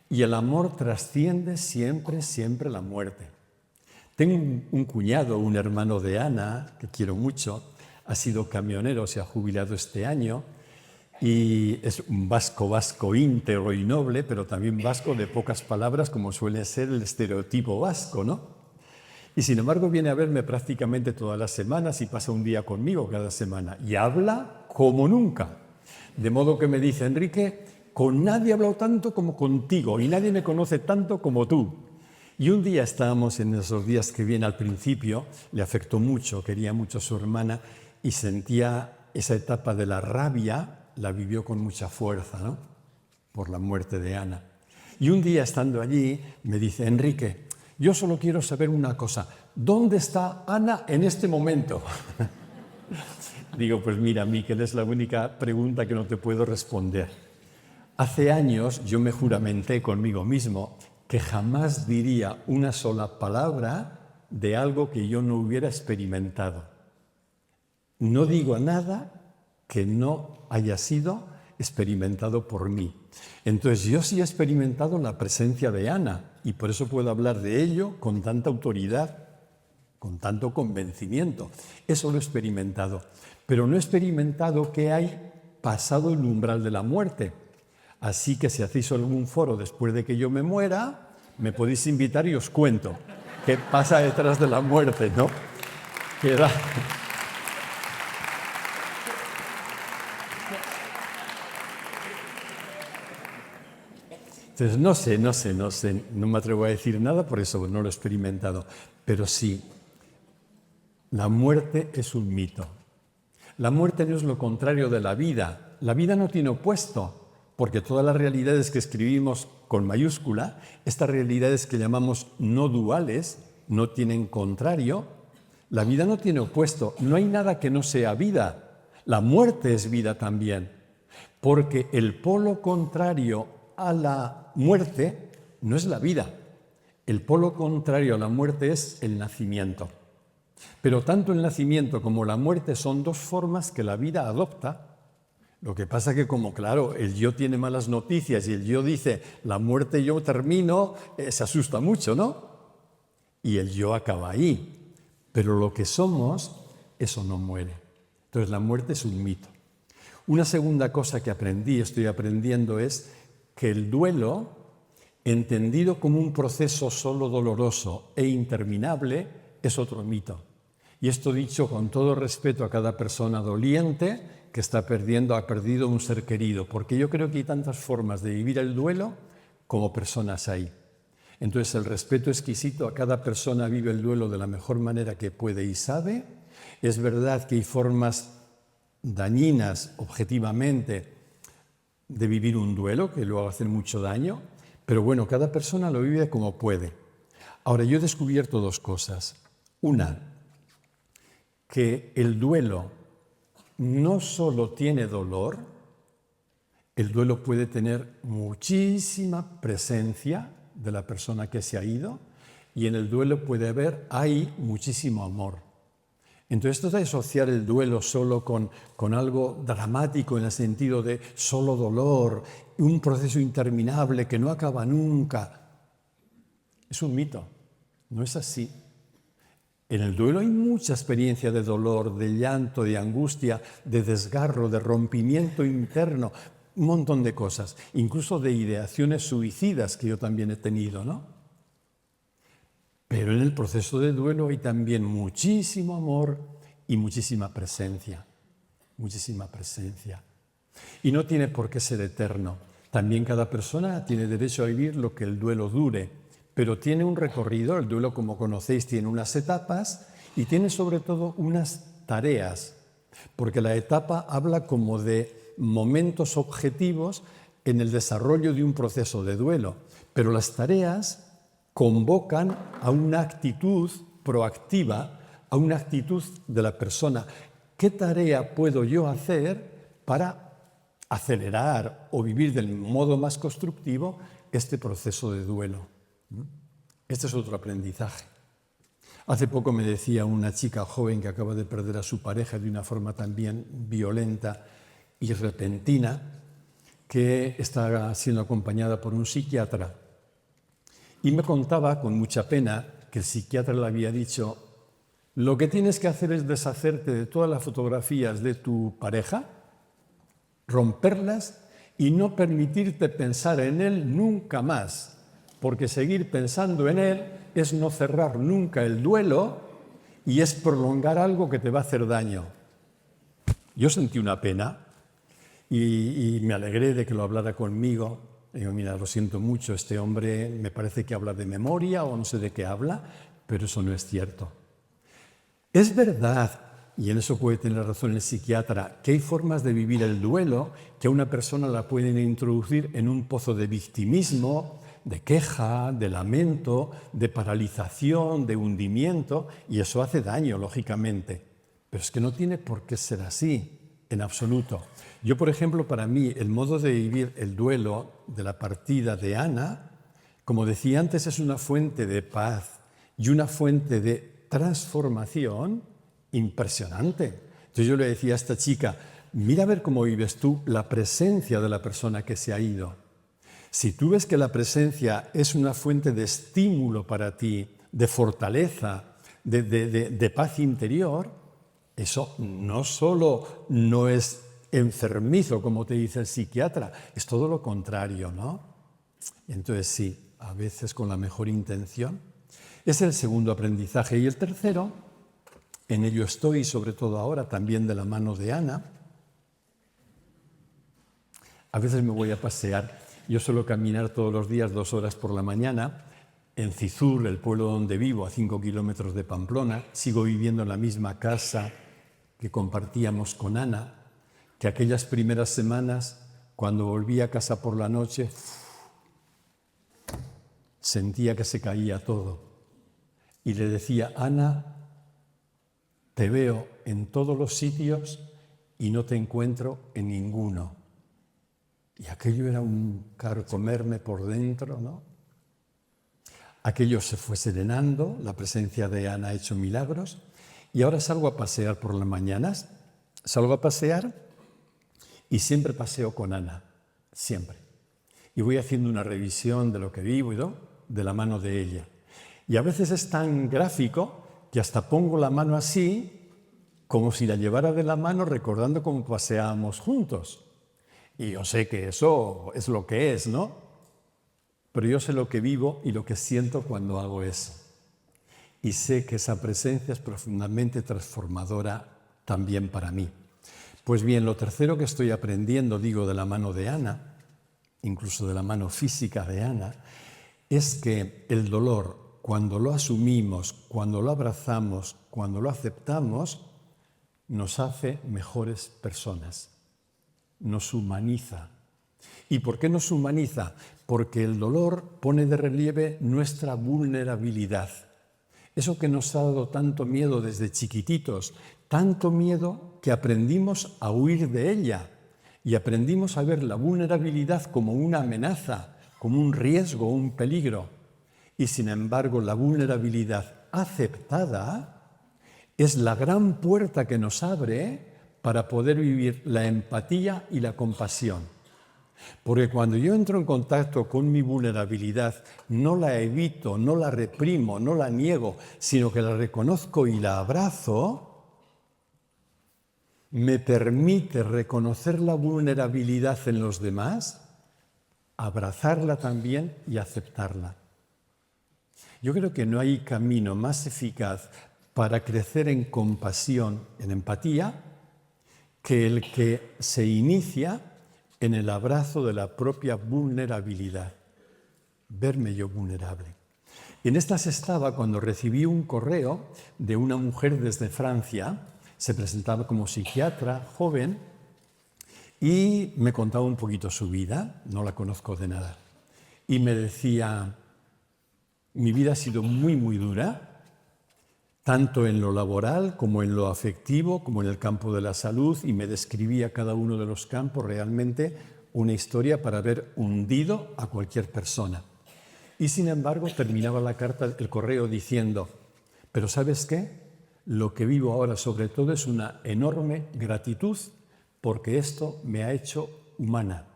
y el amor trasciende siempre, siempre la muerte. Tengo un cuñado, un hermano de Ana, que quiero mucho, ha sido camionero, se ha jubilado este año, y es un vasco íntegro y noble, pero también vasco de pocas palabras, como suele ser el estereotipo vasco, ¿no? Y sin embargo viene a verme prácticamente todas las semanas y pasa un día conmigo cada semana, y habla como nunca. De modo que me dice, Enrique, con nadie he hablado tanto como contigo, y nadie me conoce tanto como tú. Y un día estábamos en esos días que viene al principio, le afectó mucho, quería mucho a su hermana y sentía esa etapa de la rabia, la vivió con mucha fuerza, ¿no? Por la muerte de Ana. Y un día estando allí me dice, Enrique, yo solo quiero saber una cosa, ¿dónde está Ana en este momento? Digo, pues mira, Miquel, es la única pregunta que no te puedo responder. Hace años yo me juramenté conmigo mismo que jamás diría una sola palabra de algo que yo no hubiera experimentado. No digo nada que no haya sido experimentado por mí. Entonces yo sí he experimentado la presencia de Ana y por eso puedo hablar de ello con tanta autoridad, con tanto convencimiento. Eso lo he experimentado, pero no he experimentado que hay pasado el umbral de la muerte. Así que si hacéis algún foro después de que yo me muera, me podéis invitar y os cuento qué pasa detrás de la muerte, ¿no? Entonces, no me atrevo a decir nada, por eso no lo he experimentado. Pero sí, la muerte es un mito. La muerte no es lo contrario de la vida. La vida no tiene opuesto. porque todas las realidades que escribimos con mayúscula, estas realidades que llamamos no duales, no tienen contrario. La vida no tiene opuesto, no hay nada que no sea vida. La muerte es vida también, porque el polo contrario a la muerte no es la vida. El polo contrario a la muerte es el nacimiento. Pero tanto el nacimiento como la muerte son dos formas que la vida adopta. Lo que pasa que como, claro, el yo tiene malas noticias y el yo dice, la muerte yo termino, se asusta mucho, ¿no? Y el yo acaba ahí. Pero lo que somos, eso no muere. Entonces la muerte es un mito. Una segunda cosa que estoy aprendiendo, es que el duelo, entendido como un proceso solo doloroso e interminable, es otro mito. Y esto dicho con todo respeto a cada persona doliente que ha perdido un ser querido, porque yo creo que hay tantas formas de vivir el duelo como personas hay. Entonces el respeto exquisito a cada persona vive el duelo de la mejor manera que puede y sabe. Es verdad que hay formas dañinas objetivamente de vivir un duelo, que luego hacen mucho daño, pero bueno, cada persona lo vive como puede. Ahora, yo he descubierto dos cosas. Una, que el duelo no solo tiene dolor, el duelo puede tener muchísima presencia de la persona que se ha ido, y en el duelo hay muchísimo amor. Entonces, esto de asociar el duelo solo con algo dramático en el sentido de solo dolor, un proceso interminable que no acaba nunca, es un mito, no es así. En el duelo hay mucha experiencia de dolor, de llanto, de angustia, de desgarro, de rompimiento interno, un montón de cosas, incluso de ideaciones suicidas que yo también he tenido, ¿no? Pero en el proceso de duelo hay también muchísimo amor y muchísima presencia, muchísima presencia. Y no tiene por qué ser eterno. También cada persona tiene derecho a vivir lo que el duelo dure, pero tiene un recorrido. El duelo, como conocéis, tiene unas etapas y tiene sobre todo unas tareas, porque la etapa habla como de momentos objetivos en el desarrollo de un proceso de duelo, pero las tareas convocan a una actitud proactiva, a una actitud de la persona. ¿Qué tarea puedo yo hacer para acelerar o vivir del modo más constructivo este proceso de duelo? Este es otro aprendizaje. Hace poco me decía una chica joven que acaba de perder a su pareja de una forma también violenta y repentina, que está siendo acompañada por un psiquiatra. Y me contaba con mucha pena que el psiquiatra le había dicho: lo que tienes que hacer es deshacerte de todas las fotografías de tu pareja, romperlas y no permitirte pensar en él nunca más, porque seguir pensando en él es no cerrar nunca el duelo y es prolongar algo que te va a hacer daño. Yo sentí una pena y me alegré de que lo hablara conmigo. Digo, mira, lo siento mucho, este hombre me parece que habla de memoria o no sé de qué habla, pero eso no es cierto. Es verdad, y en eso puede tener razón el psiquiatra, que hay formas de vivir el duelo que a una persona la pueden introducir en un pozo de victimismo, de queja, de lamento, de paralización, de hundimiento, y eso hace daño, lógicamente. Pero es que no tiene por qué ser así, en absoluto. Yo, por ejemplo, para mí, el modo de vivir el duelo de la partida de Ana, como decía antes, es una fuente de paz y una fuente de transformación impresionante. Entonces yo le decía a esta chica: mira a ver cómo vives tú la presencia de la persona que se ha ido. Si tú ves que la presencia es una fuente de estímulo para ti, de fortaleza, de paz interior, eso no solo no es enfermizo, como te dice el psiquiatra, es todo lo contrario, ¿no? Entonces sí, a veces con la mejor intención. Es el segundo aprendizaje. Y el tercero, en ello estoy, sobre todo ahora, también de la mano de Ana. A veces me voy a pasear. Yo suelo caminar todos los días 2 horas por la mañana en Cizur, el pueblo donde vivo, a 5 kilómetros de Pamplona. Sigo viviendo en la misma casa que compartíamos con Ana, que aquellas primeras semanas cuando volvía a casa por la noche, sentía que se caía todo. Y le decía, Ana, te veo en todos los sitios y no te encuentro en ninguno. Y aquello era un carcomerme por dentro, ¿no? Aquello se fue serenando, la presencia de Ana ha hecho milagros, y ahora salgo a pasear por las mañanas. Salgo a pasear y siempre paseo con Ana, siempre. Y voy haciendo una revisión de lo que vivo y de la mano de ella. Y a veces es tan gráfico que hasta pongo la mano así, como si la llevara de la mano recordando cómo paseábamos juntos. Y yo sé que eso es lo que es, ¿no? Pero yo sé lo que vivo y lo que siento cuando hago eso. Y sé que esa presencia es profundamente transformadora también para mí. Pues bien, lo tercero que estoy aprendiendo, digo, de la mano de Ana, incluso de la mano física de Ana, es que el dolor, cuando lo asumimos, cuando lo abrazamos, cuando lo aceptamos, nos hace mejores personas, nos humaniza. ¿Y por qué nos humaniza? Porque el dolor pone de relieve nuestra vulnerabilidad. Eso que nos ha dado tanto miedo desde chiquititos, tanto miedo que aprendimos a huir de ella y aprendimos a ver la vulnerabilidad como una amenaza, como un riesgo, un peligro. Y sin embargo, la vulnerabilidad aceptada es la gran puerta que nos abre para poder vivir la empatía y la compasión. Porque cuando yo entro en contacto con mi vulnerabilidad, no la evito, no la reprimo, no la niego, sino que la reconozco y la abrazo, me permite reconocer la vulnerabilidad en los demás, abrazarla también y aceptarla. Yo creo que no hay camino más eficaz para crecer en compasión, en empatía, que el que se inicia en el abrazo de la propia vulnerabilidad. Verme yo vulnerable. En estas estaba cuando recibí un correo de una mujer desde Francia, se presentaba como psiquiatra, joven, y me contaba un poquito su vida, no la conozco de nada. Y me decía, mi vida ha sido muy, muy dura, tanto en lo laboral como en lo afectivo, como en el campo de la salud, y me describía cada uno de los campos realmente una historia para haber hundido a cualquier persona. Y sin embargo terminaba la carta, el correo diciendo, pero ¿sabes qué? Lo que vivo ahora sobre todo es una enorme gratitud porque esto me ha hecho humana.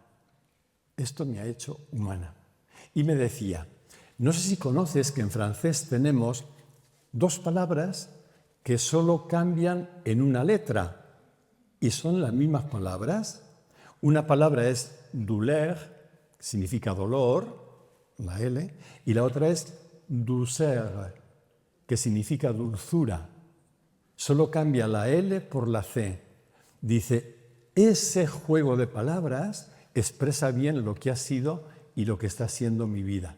Esto me ha hecho humana. Y me decía, no sé si conoces que en francés tenemos dos palabras que solo cambian en una letra y son las mismas palabras. Una palabra es douleur, que significa dolor, la L, y la otra es douceur, que significa dulzura. Solo cambia la L por la C. Dice, ese juego de palabras expresa bien lo que ha sido y lo que está siendo mi vida.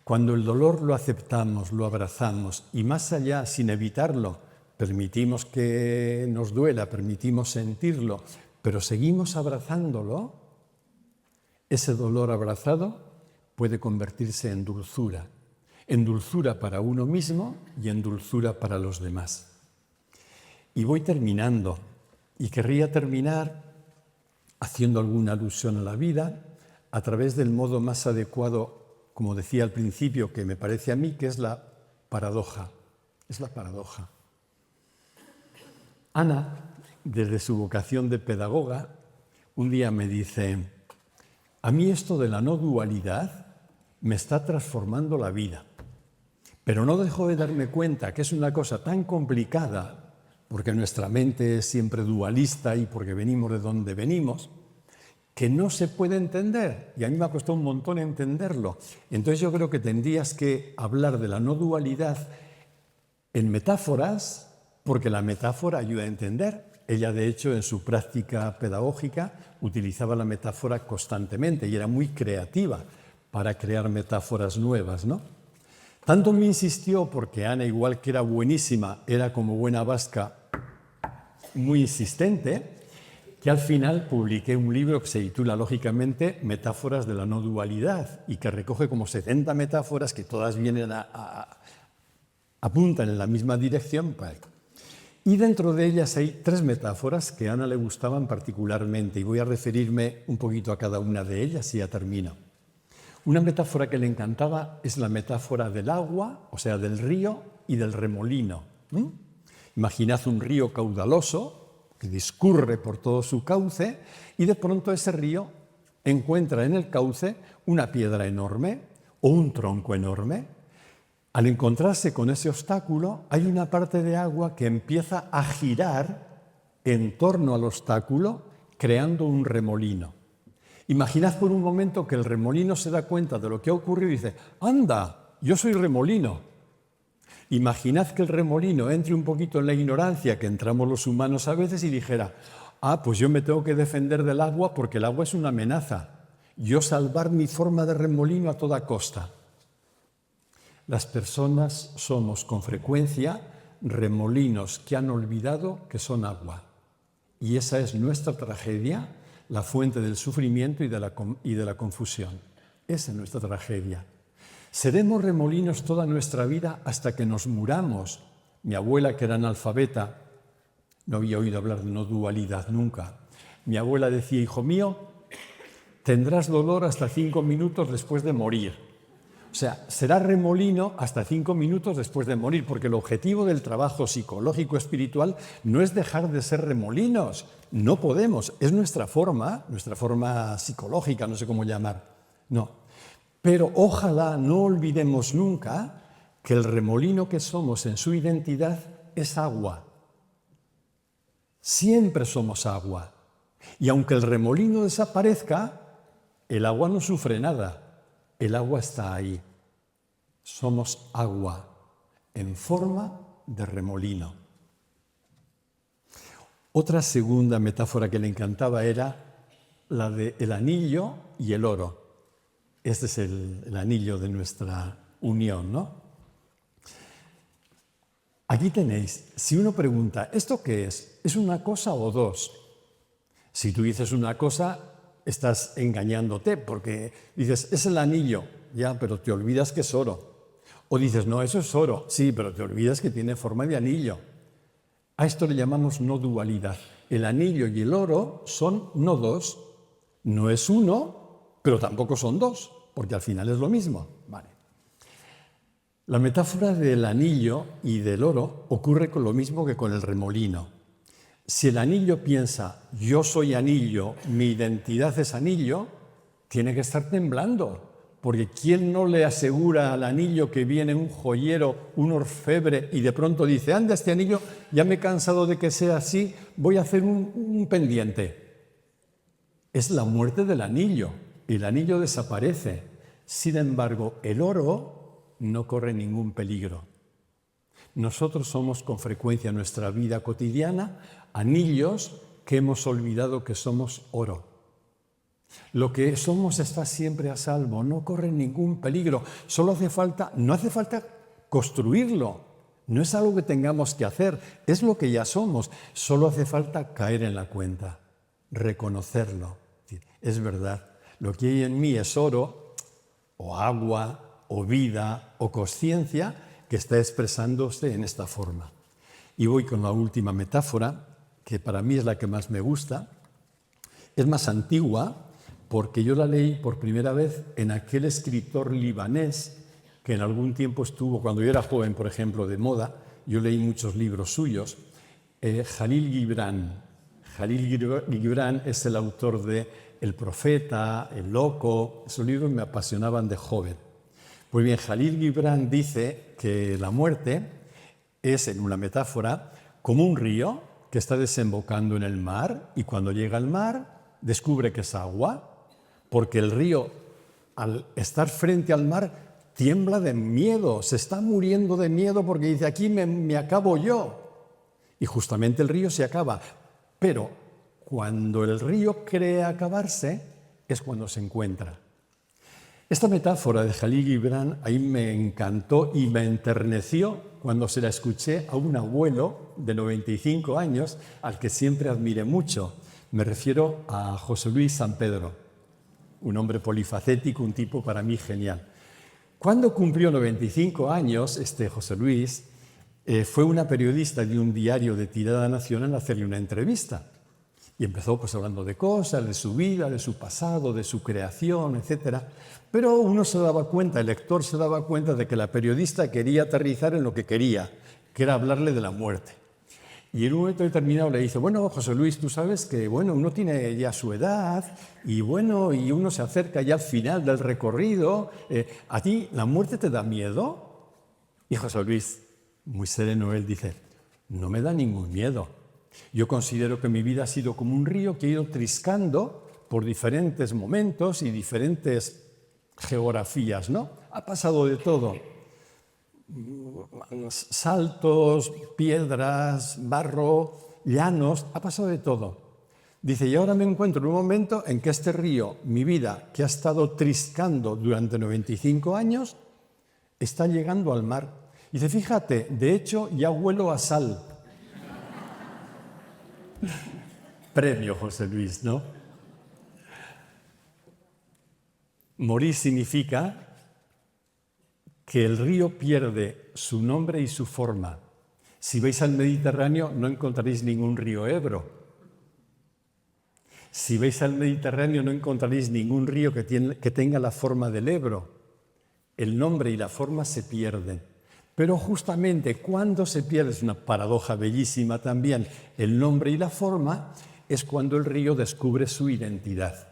Cuando el dolor lo aceptamos, lo abrazamos y más allá, sin evitarlo, permitimos que nos duela, permitimos sentirlo, pero seguimos abrazándolo, ese dolor abrazado puede convertirse en dulzura para uno mismo y en dulzura para los demás. Y voy terminando, y querría terminar haciendo alguna alusión a la vida a través del modo más adecuado, como decía al principio, que me parece a mí, que es la paradoja. Es la paradoja. Ana, desde su vocación de pedagoga, un día me dice, a mí esto de la no dualidad me está transformando la vida, pero no dejo de darme cuenta que es una cosa tan complicada, porque nuestra mente es siempre dualista y porque venimos de donde venimos, que no se puede entender, y a mí me ha costado un montón entenderlo. Entonces yo creo que tendrías que hablar de la no dualidad en metáforas, porque la metáfora ayuda a entender. Ella, de hecho, en su práctica pedagógica utilizaba la metáfora constantemente y era muy creativa para crear metáforas nuevas, ¿no? Tanto me insistió, porque Ana, igual que era buenísima, era como buena vasca, muy insistente, que al final publiqué un libro que se titula, lógicamente, Metáforas de la no dualidad, y que recoge como 70 metáforas que todas vienen apuntan en la misma dirección. Y dentro de ellas hay 3 metáforas que a Ana le gustaban particularmente, y voy a referirme un poquito a cada una de ellas y ya termino. Una metáfora que le encantaba es la metáfora del agua, o sea, del río y del remolino. Imaginad un río caudaloso que discurre por todo su cauce y de pronto ese río encuentra en el cauce una piedra enorme o un tronco enorme. Al encontrarse con ese obstáculo, hay una parte de agua que empieza a girar en torno al obstáculo, creando un remolino. Imaginad por un momento que el remolino se da cuenta de lo que ha ocurrido y dice: ¡anda, yo soy remolino! Imaginad que el remolino entre un poquito en la ignorancia que entramos los humanos a veces y dijera: pues yo me tengo que defender del agua porque el agua es una amenaza. Yo salvar mi forma de remolino a toda costa. Las personas somos con frecuencia remolinos que han olvidado que son agua. Y esa es nuestra tragedia, la fuente del sufrimiento y de la confusión. Esa es nuestra tragedia. Seremos remolinos toda nuestra vida hasta que nos muramos. Mi abuela, que era analfabeta, no había oído hablar de no dualidad nunca. Mi abuela decía: hijo mío, tendrás dolor hasta 5 minutos después de morir. O sea, serás remolino hasta 5 minutos después de morir, porque el objetivo del trabajo psicológico espiritual no es dejar de ser remolinos. No podemos, es nuestra forma psicológica, no sé cómo llamar. No. Pero ojalá no olvidemos nunca que el remolino que somos en su identidad es agua. Siempre somos agua. Y aunque el remolino desaparezca, el agua no sufre nada. El agua está ahí. Somos agua en forma de remolino. Otra segunda metáfora que le encantaba era la del anillo y el oro. Este es el anillo de nuestra unión, ¿no? Aquí tenéis, si uno pregunta, ¿esto qué es? ¿Es una cosa o dos? Si tú dices una cosa, estás engañándote, porque dices, es el anillo, ya, pero te olvidas que es oro. O dices, no, eso es oro, sí, pero te olvidas que tiene forma de anillo. A esto le llamamos no dualidad. El anillo y el oro son no dos. No es uno, pero tampoco son dos, porque al final es lo mismo. Vale. La metáfora del anillo y del oro ocurre con lo mismo que con el remolino. Si el anillo piensa, yo soy anillo, mi identidad es anillo, tiene que estar temblando, porque ¿quién no le asegura al anillo que viene un joyero, un orfebre, y de pronto dice, anda, este anillo, ya me he cansado de que sea así, voy a hacer un pendiente? Es la muerte del anillo. El anillo desaparece. Sin embargo, el oro no corre ningún peligro. Nosotros somos con frecuencia en nuestra vida cotidiana anillos que hemos olvidado que somos oro. Lo que somos está siempre a salvo, no corre ningún peligro. No hace falta construirlo. No es algo que tengamos que hacer, es lo que ya somos. Solo hace falta caer en la cuenta, reconocerlo. Es verdad. Lo que hay en mí es oro, o agua, o vida, o consciencia, que está expresándose en esta forma. Y voy con la última metáfora, que para mí es la que más me gusta. Es más antigua, porque yo la leí por primera vez en aquel escritor libanés que en algún tiempo estuvo, cuando yo era joven, por ejemplo, de moda, yo leí muchos libros suyos, Jalil Gibran. Jalil Gibran es el autor de El Profeta, El Loco. Esos libros me apasionaban de joven. Pues bien, Jalil Gibran dice que la muerte es, en una metáfora, como un río que está desembocando en el mar y cuando llega al mar descubre que es agua, porque el río, al estar frente al mar, tiembla de miedo, se está muriendo de miedo porque dice, aquí me acabo yo. Y justamente el río se acaba. Pero cuando el río cree acabarse, es cuando se encuentra. Esta metáfora de Jalil Gibran ahí me encantó y me enterneció cuando se la escuché a un abuelo de 95 años, al que siempre admiré mucho, Me refiero a José Luis San Pedro, un hombre polifacético, un tipo para mí genial. Cuando cumplió 95 años, José Luis, fue una periodista de un diario de tirada nacional a hacerle una entrevista. Y empezó pues hablando de cosas, de su vida, de su pasado, de su creación, etc. Pero uno se daba cuenta, el lector se daba cuenta de que la periodista quería aterrizar en lo que quería, que era hablarle de la muerte. Y en un momento determinado le dice, bueno, José Luis, tú sabes que uno tiene ya su edad y uno se acerca ya al final del recorrido. ¿A ti la muerte te da miedo? Y José Luis, muy sereno, él dice, no me da ningún miedo. Yo considero que mi vida ha sido como un río que ha ido triscando por diferentes momentos y diferentes geografías, ¿no? Ha pasado de todo. Saltos, piedras, barro, llanos, ha pasado de todo. Dice, y ahora me encuentro en un momento en que este río, mi vida, que ha estado triscando durante 95 años, está llegando al mar. Dice, fíjate, de hecho ya huelo a sal. Premio José Luis, ¿no? Morir significa que el río pierde su nombre y su forma. Si vais al Mediterráneo no encontraréis ningún río Ebro. Si vais al Mediterráneo no encontraréis ningún río que tenga la forma del Ebro. El nombre y la forma se pierden. Pero justamente cuando se pierde, es una paradoja bellísima también, el nombre y la forma, es cuando el río descubre su identidad.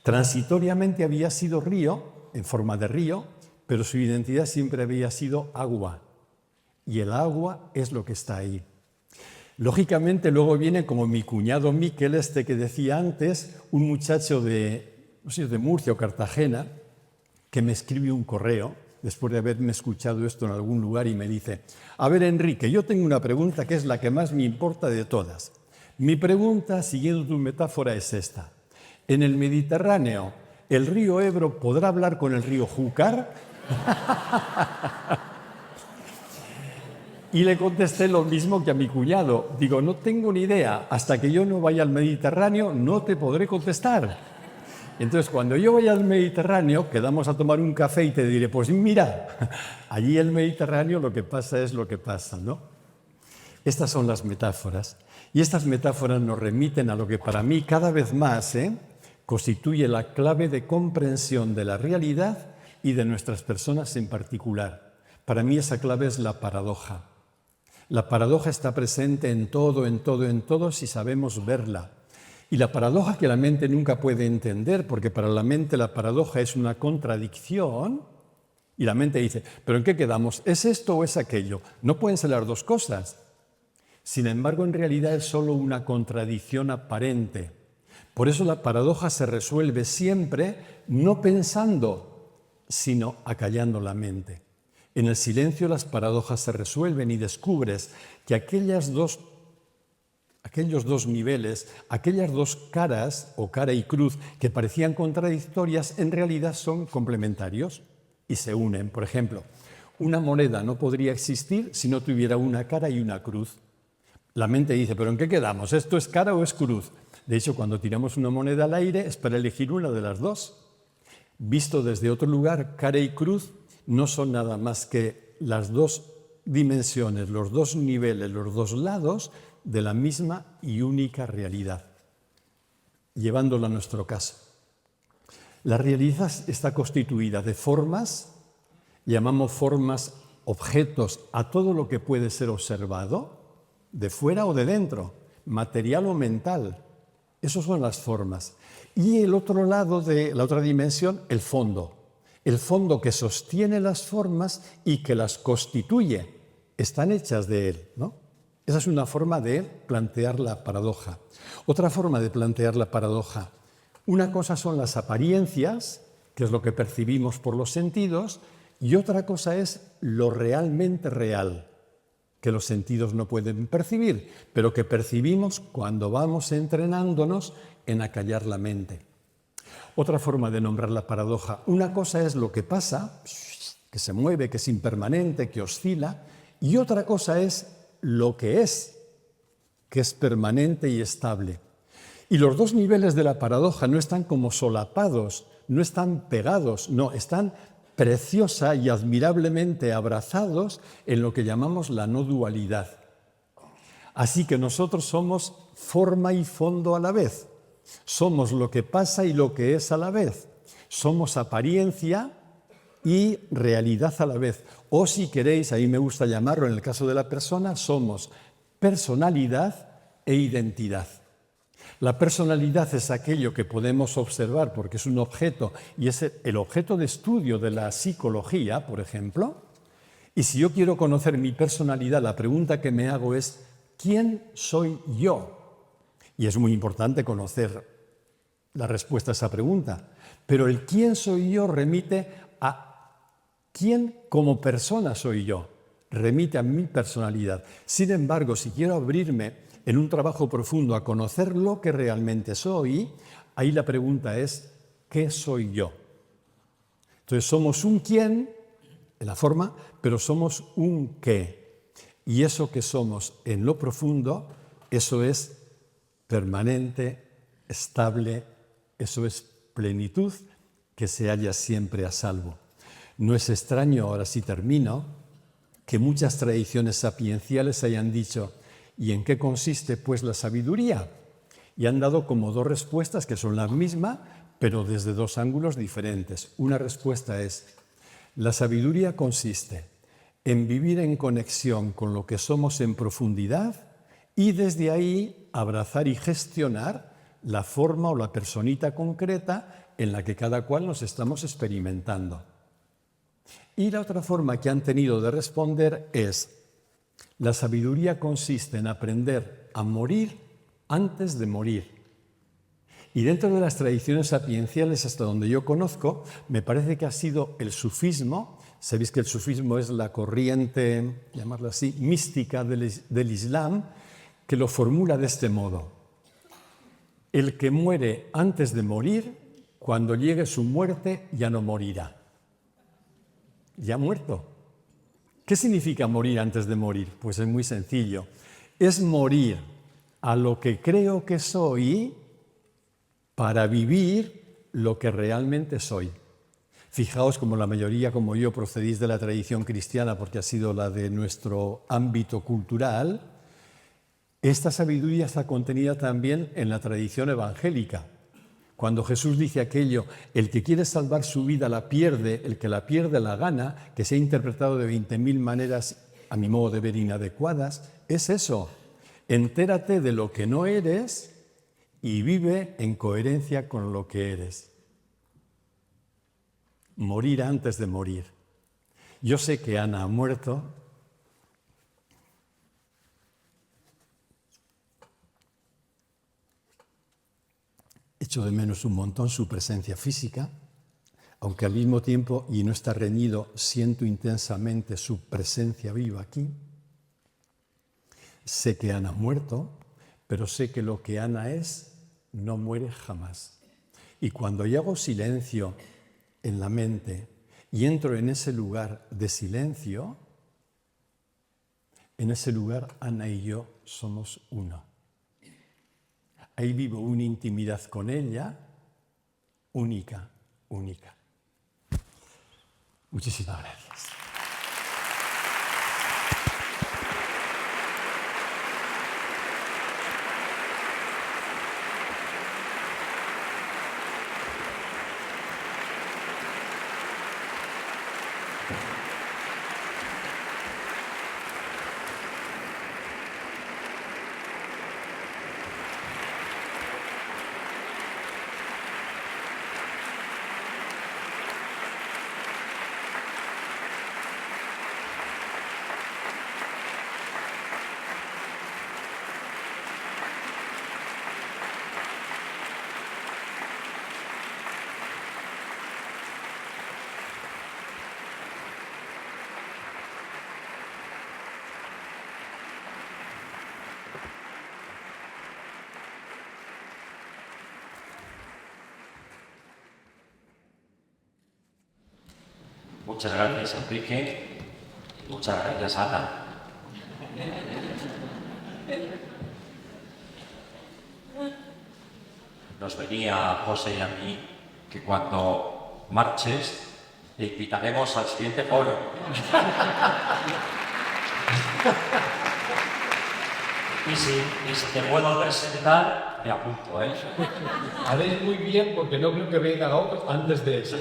Transitoriamente había sido río, en forma de río, pero su identidad siempre había sido agua. Y el agua es lo que está ahí. Lógicamente luego viene como mi cuñado Miquel, que decía antes, un muchacho de Murcia o Cartagena, que me escribe un correo, después de haberme escuchado esto en algún lugar, y me dice, a ver, Enrique, yo tengo una pregunta que es la que más me importa de todas. Mi pregunta, siguiendo tu metáfora, es esta. En el Mediterráneo, ¿el río Ebro podrá hablar con el río Júcar? Y le contesté lo mismo que a mi cuñado. Digo, no tengo ni idea. Hasta que yo no vaya al Mediterráneo, no te podré contestar. Entonces, cuando yo vaya al Mediterráneo, quedamos a tomar un café y te diré, pues mira, allí en el Mediterráneo lo que pasa es lo que pasa, ¿no? Estas son las metáforas. Y estas metáforas nos remiten a lo que para mí cada vez más constituye la clave de comprensión de la realidad y de nuestras personas en particular. Para mí esa clave es la paradoja. La paradoja está presente en todo si sabemos verla. Y la paradoja que la mente nunca puede entender, porque para la mente la paradoja es una contradicción, y la mente dice, ¿pero en qué quedamos? ¿Es esto o es aquello? No pueden ser las dos cosas. Sin embargo, en realidad es solo una contradicción aparente. Por eso la paradoja se resuelve siempre no pensando, sino acallando la mente. En el silencio las paradojas se resuelven y descubres que aquellos dos niveles, aquellas dos caras o cara y cruz que parecían contradictorias, en realidad son complementarios y se unen. Por ejemplo, una moneda no podría existir si no tuviera una cara y una cruz. La mente dice, ¿pero en qué quedamos? ¿Esto es cara o es cruz? De hecho, cuando tiramos una moneda al aire es para elegir una de las dos. Visto desde otro lugar, cara y cruz no son nada más que las dos dimensiones, los dos niveles, los dos lados de la misma y única realidad, llevándolo a nuestro caso. La realidad está constituida de formas, llamamos formas objetos a todo lo que puede ser observado, de fuera o de dentro, material o mental. Esas son las formas. Y el otro lado de la otra dimensión, el fondo que sostiene las formas y que las constituye, están hechas de él, ¿no? Esa es una forma de plantear la paradoja. Otra forma de plantear la paradoja, una cosa son las apariencias, que es lo que percibimos por los sentidos, y otra cosa es lo realmente real, que los sentidos no pueden percibir, pero que percibimos cuando vamos entrenándonos en acallar la mente. Otra forma de nombrar la paradoja, una cosa es lo que pasa, que se mueve, que es impermanente, que oscila, y otra cosa es lo que es permanente y estable. Y los dos niveles de la paradoja no están como solapados, no están pegados, no, están preciosa y admirablemente abrazados en lo que llamamos la no dualidad. Así que nosotros somos forma y fondo a la vez. Somos lo que pasa y lo que es a la vez. Somos apariencia y realidad a la vez. O si queréis, ahí me gusta llamarlo en el caso de la persona, somos personalidad e identidad. La personalidad es aquello que podemos observar porque es un objeto y es el objeto de estudio de la psicología, por ejemplo. Y si yo quiero conocer mi personalidad, la pregunta que me hago es, ¿quién soy yo? Y es muy importante conocer la respuesta a esa pregunta. Pero el quién soy yo remite a quién como persona soy yo. Remite a mi personalidad. Sin embargo, si quiero abrirme en un trabajo profundo a conocer lo que realmente soy, ahí la pregunta es, ¿qué soy yo? Entonces somos un quién en la forma, pero somos un qué. Y eso que somos en lo profundo, eso es permanente, estable, eso es plenitud que se halla siempre a salvo. No es extraño, ahora sí termino, que muchas tradiciones sapienciales hayan dicho, ¿y en qué consiste pues la sabiduría? Y han dado como dos respuestas que son la misma, pero desde dos ángulos diferentes. Una respuesta es, la sabiduría consiste en vivir en conexión con lo que somos en profundidad y desde ahí abrazar y gestionar la forma o la personita concreta en la que cada cual nos estamos experimentando. Y la otra forma que han tenido de responder es, la sabiduría consiste en aprender a morir antes de morir. Y dentro de las tradiciones sapienciales, hasta donde yo conozco, me parece que ha sido el sufismo. Sabéis que el sufismo es la corriente, llamarlo así, mística del Islam, que lo formula de este modo. El que muere antes de morir, cuando llegue su muerte, ya no morirá. Ya ha muerto. ¿Qué significa morir antes de morir? Pues es muy sencillo. Es morir a lo que creo que soy para vivir lo que realmente soy. Fijaos como la mayoría, como yo, procedís de la tradición cristiana porque ha sido la de nuestro ámbito cultural. Esta sabiduría está contenida también en la tradición evangélica. Cuando Jesús dice aquello, el que quiere salvar su vida la pierde, el que la pierde la gana, que se ha interpretado de 20.000 maneras, a mi modo de ver, inadecuadas, es eso. Entérate de lo que no eres y vive en coherencia con lo que eres. Morir antes de morir. Yo sé que Ana ha muerto. Echo de menos un montón su presencia física, aunque al mismo tiempo, y no está reñido, siento intensamente su presencia viva aquí. Sé que Ana ha muerto, pero sé que lo que Ana es no muere jamás. Y cuando yo hago silencio en la mente y entro en ese lugar de silencio, en ese lugar Ana y yo somos uno. Ahí vivo una intimidad con ella única, única. Muchísimas gracias. Muchas gracias, Enrique. Muchas gracias, Ana. nos venía a José y a mí que cuando marches te invitaremos al siguiente foro. Y si te puedo presentar, me apunto, ¿eh? Haréis muy bien porque no creo que venga otro antes de eso.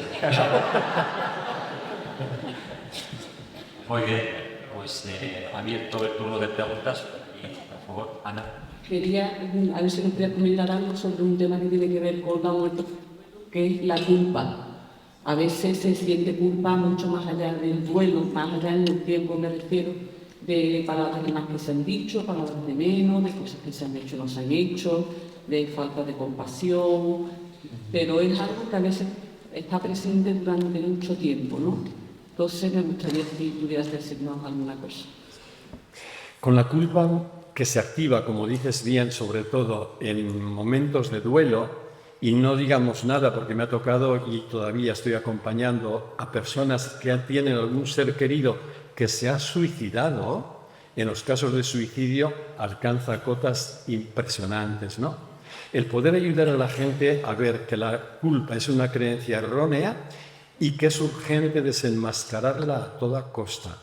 Muy bien, pues abierto el turno de preguntas. Y, por favor, Ana. Quería, a ver si nos podía comentar algo sobre un tema que tiene que ver con la muerte, que es la culpa. A veces se siente culpa mucho más allá del duelo, más allá del tiempo, me refiero, de palabras de más que se han dicho, palabras de menos, de cosas que se han hecho y no se han hecho, de falta de compasión, pero es algo que a veces está presente durante mucho tiempo, ¿no? Entonces me gustaría si pudieras decirnos alguna cosa. Con la culpa que se activa, como dices bien, sobre todo en momentos de duelo, y no digamos nada porque me ha tocado y todavía estoy acompañando a personas que tienen algún ser querido que se ha suicidado. En los casos de suicidio alcanza cotas impresionantes, ¿no? El poder ayudar a la gente a ver que la culpa es una creencia errónea y que es urgente desenmascararla a toda costa.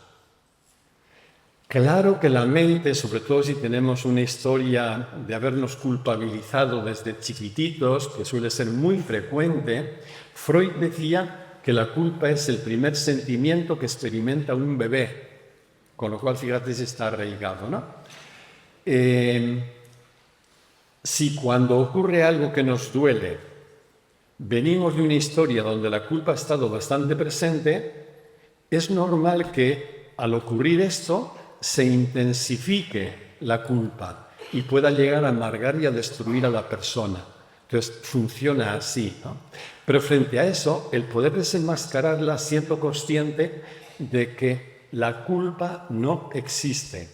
Claro que la mente, sobre todo si tenemos una historia de habernos culpabilizado desde chiquititos, que suele ser muy frecuente, Freud decía que la culpa es el primer sentimiento que experimenta un bebé, con lo cual, fíjate si está arraigado, ¿no? Si cuando ocurre algo que nos duele, venimos de una historia donde la culpa ha estado bastante presente, es normal que al ocurrir esto se intensifique la culpa y pueda llegar a amargar y a destruir a la persona. Entonces funciona así, ¿no? Pero frente a eso, el poder desenmascararla siendo consciente de que la culpa no existe.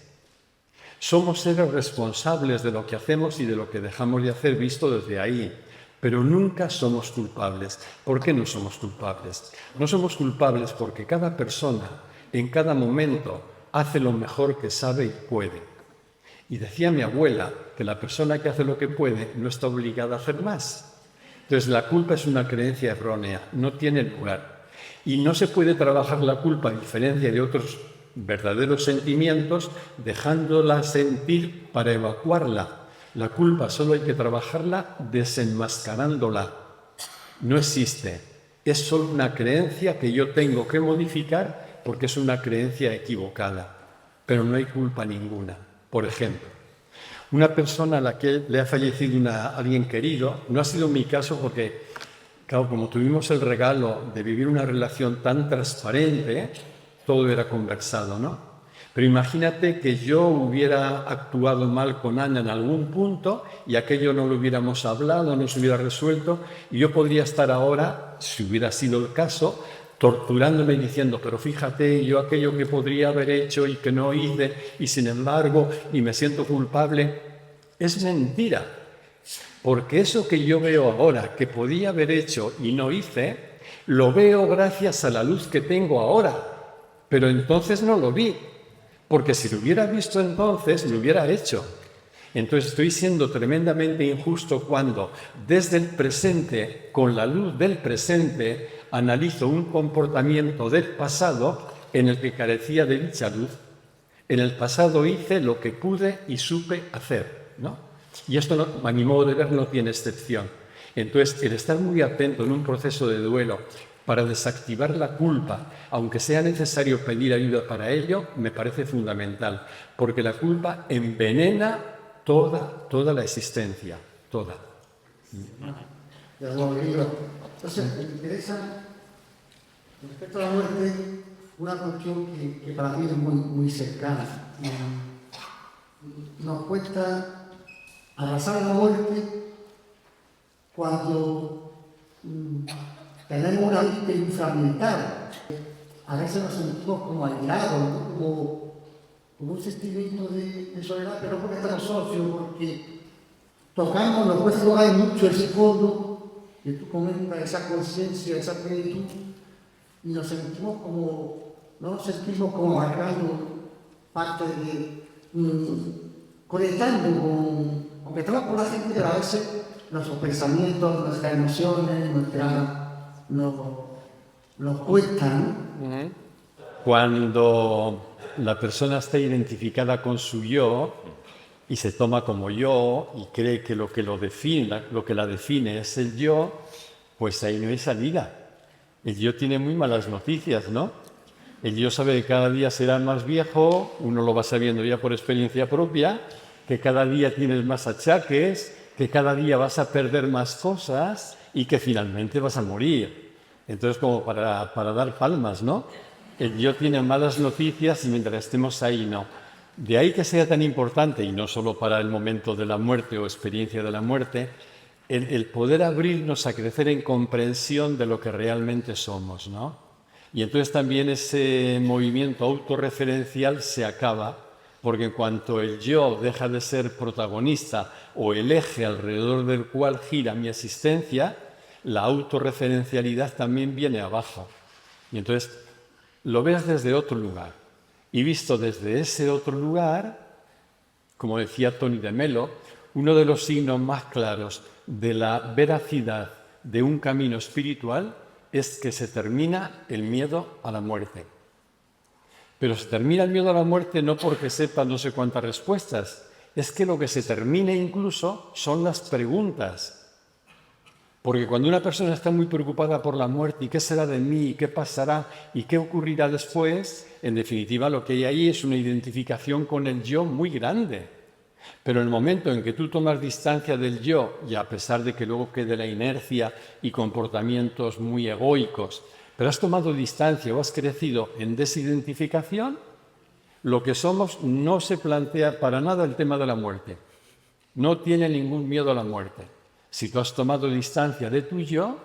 Somos seres responsables de lo que hacemos y de lo que dejamos de hacer visto desde ahí, pero nunca somos culpables. ¿Por qué no somos culpables? No somos culpables porque cada persona, en cada momento, hace lo mejor que sabe y puede. Y decía mi abuela que la persona que hace lo que puede no está obligada a hacer más. Entonces la culpa es una creencia errónea, no tiene lugar. Y no se puede trabajar la culpa a diferencia de otros verdaderos sentimientos dejándola sentir para evacuarla. La culpa solo hay que trabajarla desenmascarándola. No existe. Es solo una creencia que yo tengo que modificar porque es una creencia equivocada, pero no hay culpa ninguna. Por ejemplo, una persona a la que le ha fallecido alguien querido, no ha sido mi caso porque, claro, como tuvimos el regalo de vivir una relación tan transparente, todo era conversado, ¿no? Pero imagínate que yo hubiera actuado mal con Ana en algún punto y aquello no lo hubiéramos hablado, no se hubiera resuelto, y yo podría estar ahora, si hubiera sido el caso, torturándome y diciendo, pero fíjate, yo aquello que podría haber hecho y que no hice, y sin embargo, y me siento culpable. Es mentira, porque eso que yo veo ahora, que podía haber hecho y no hice, lo veo gracias a la luz que tengo ahora, pero entonces no lo vi, porque si lo hubiera visto entonces, lo hubiera hecho. Entonces estoy siendo tremendamente injusto cuando desde el presente, con la luz del presente, analizo un comportamiento del pasado en el que carecía de dicha luz. En el pasado hice lo que pude y supe hacer, ¿no? Y esto, no, a mi modo de ver, no tiene excepción. Entonces, el estar muy atento en un proceso de duelo para desactivar la culpa, aunque sea necesario pedir ayuda para ello, me parece fundamental, porque la culpa envenena toda la existencia, toda. Entonces, me interesa, respecto a la muerte, una cuestión que para mí es muy cercana. Nos cuesta abrazar la muerte cuando tenemos una vida infragmentada. A veces nos sentimos como aislados, ¿no? como un sentimiento de soledad, pero porque estamos socios, porque tocamos, nos puede tocar mucho ese fondo que tú comentas, esa conciencia, esa plenitud, y nos sentimos como, no nos sentimos como marcando parte de, conectando con, aunque estamos con la gente, pero a veces nuestros pensamientos, nuestras emociones, nos cuestan. Cuando la persona está identificada con su yo y se toma como yo y cree que lo que la define es el yo, pues ahí no hay salida. El yo tiene muy malas noticias, ¿no? El yo sabe que cada día será más viejo, uno lo va sabiendo ya por experiencia propia, que cada día tienes más achaques, que cada día vas a perder más cosas y que finalmente vas a morir. Entonces, como para dar palmas, ¿no? El yo tiene malas noticias y mientras estemos ahí, no. De ahí que sea tan importante, y no solo para el momento de la muerte o experiencia de la muerte, el poder abrirnos a crecer en comprensión de lo que realmente somos, ¿no? Y entonces también ese movimiento autorreferencial se acaba, porque en cuanto el yo deja de ser protagonista o el eje alrededor del cual gira mi existencia, la autorreferencialidad también viene abajo. Y entonces lo ves desde otro lugar. Y visto desde ese otro lugar, como decía Tony de Melo, uno de los signos más claros de la veracidad de un camino espiritual es que se termina el miedo a la muerte. Pero se termina el miedo a la muerte no porque sepa no sé cuántas respuestas, es que lo que se termina incluso son las preguntas. Porque cuando una persona está muy preocupada por la muerte, ¿y qué será de mí? ¿Y qué pasará? ¿Y qué ocurrirá después? En definitiva, lo que hay ahí es una identificación con el yo muy grande. Pero en el momento en que tú tomas distancia del yo, y a pesar de que luego quede la inercia y comportamientos muy egoicos, pero has tomado distancia o has crecido en desidentificación, lo que somos no se plantea para nada el tema de la muerte. No tiene ningún miedo a la muerte. Si tú has tomado distancia de tu yo,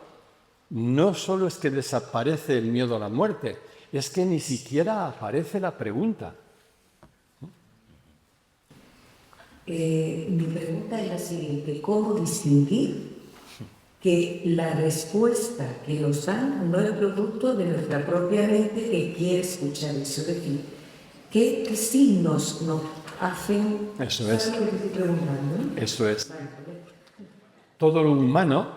no solo es que desaparece el miedo a la muerte, es que ni siquiera aparece la pregunta. Mi pregunta es la siguiente: ¿cómo distinguir que la respuesta que nos dan no es producto de nuestra propia mente que quiere escuchar eso? Es decir, ¿qué signos nos hacen? Eso es. ¿Sabes lo que estoy preguntando? Eso es. Todo lo humano,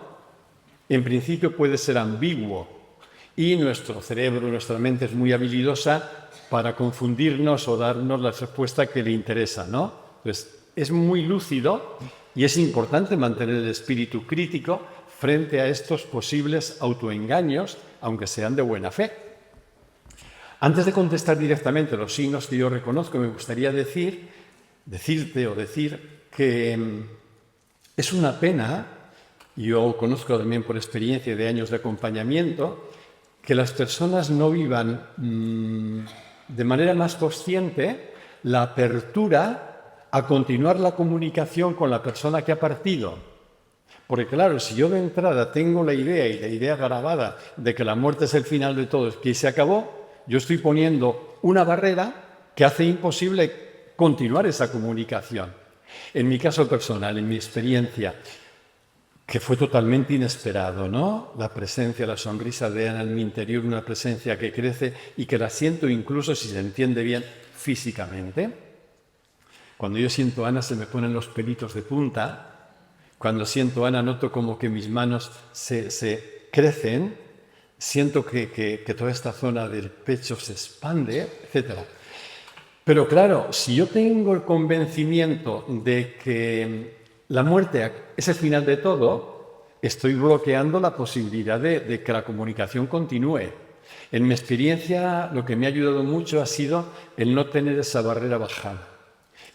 en principio, puede ser ambiguo y nuestro cerebro, nuestra mente es muy habilidosa para confundirnos o darnos la respuesta que le interesa, ¿no? Entonces, es muy lúcido y es importante mantener el espíritu crítico frente a estos posibles autoengaños, aunque sean de buena fe. Antes de contestar directamente los signos que yo reconozco, me gustaría decir que es una pena, yo conozco también por experiencia de años de acompañamiento, que las personas no vivan de manera más consciente la apertura a continuar la comunicación con la persona que ha partido. Porque claro, si yo de entrada tengo la idea y la idea grabada de que la muerte es el final de todo, que se acabó, yo estoy poniendo una barrera que hace imposible continuar esa comunicación. En mi caso personal, en mi experiencia, que fue totalmente inesperado, ¿no? La presencia, la sonrisa de Ana en mi interior, una presencia que crece y que la siento incluso, si se entiende bien, físicamente. Cuando yo siento a Ana se me ponen los pelitos de punta. Cuando siento a Ana noto como que mis manos se crecen. Siento que toda esta zona del pecho se expande, etc. Pero claro, si yo tengo el convencimiento de que la muerte es el final de todo, estoy bloqueando la posibilidad de que la comunicación continúe. En mi experiencia, lo que me ha ayudado mucho ha sido el no tener esa barrera bajada.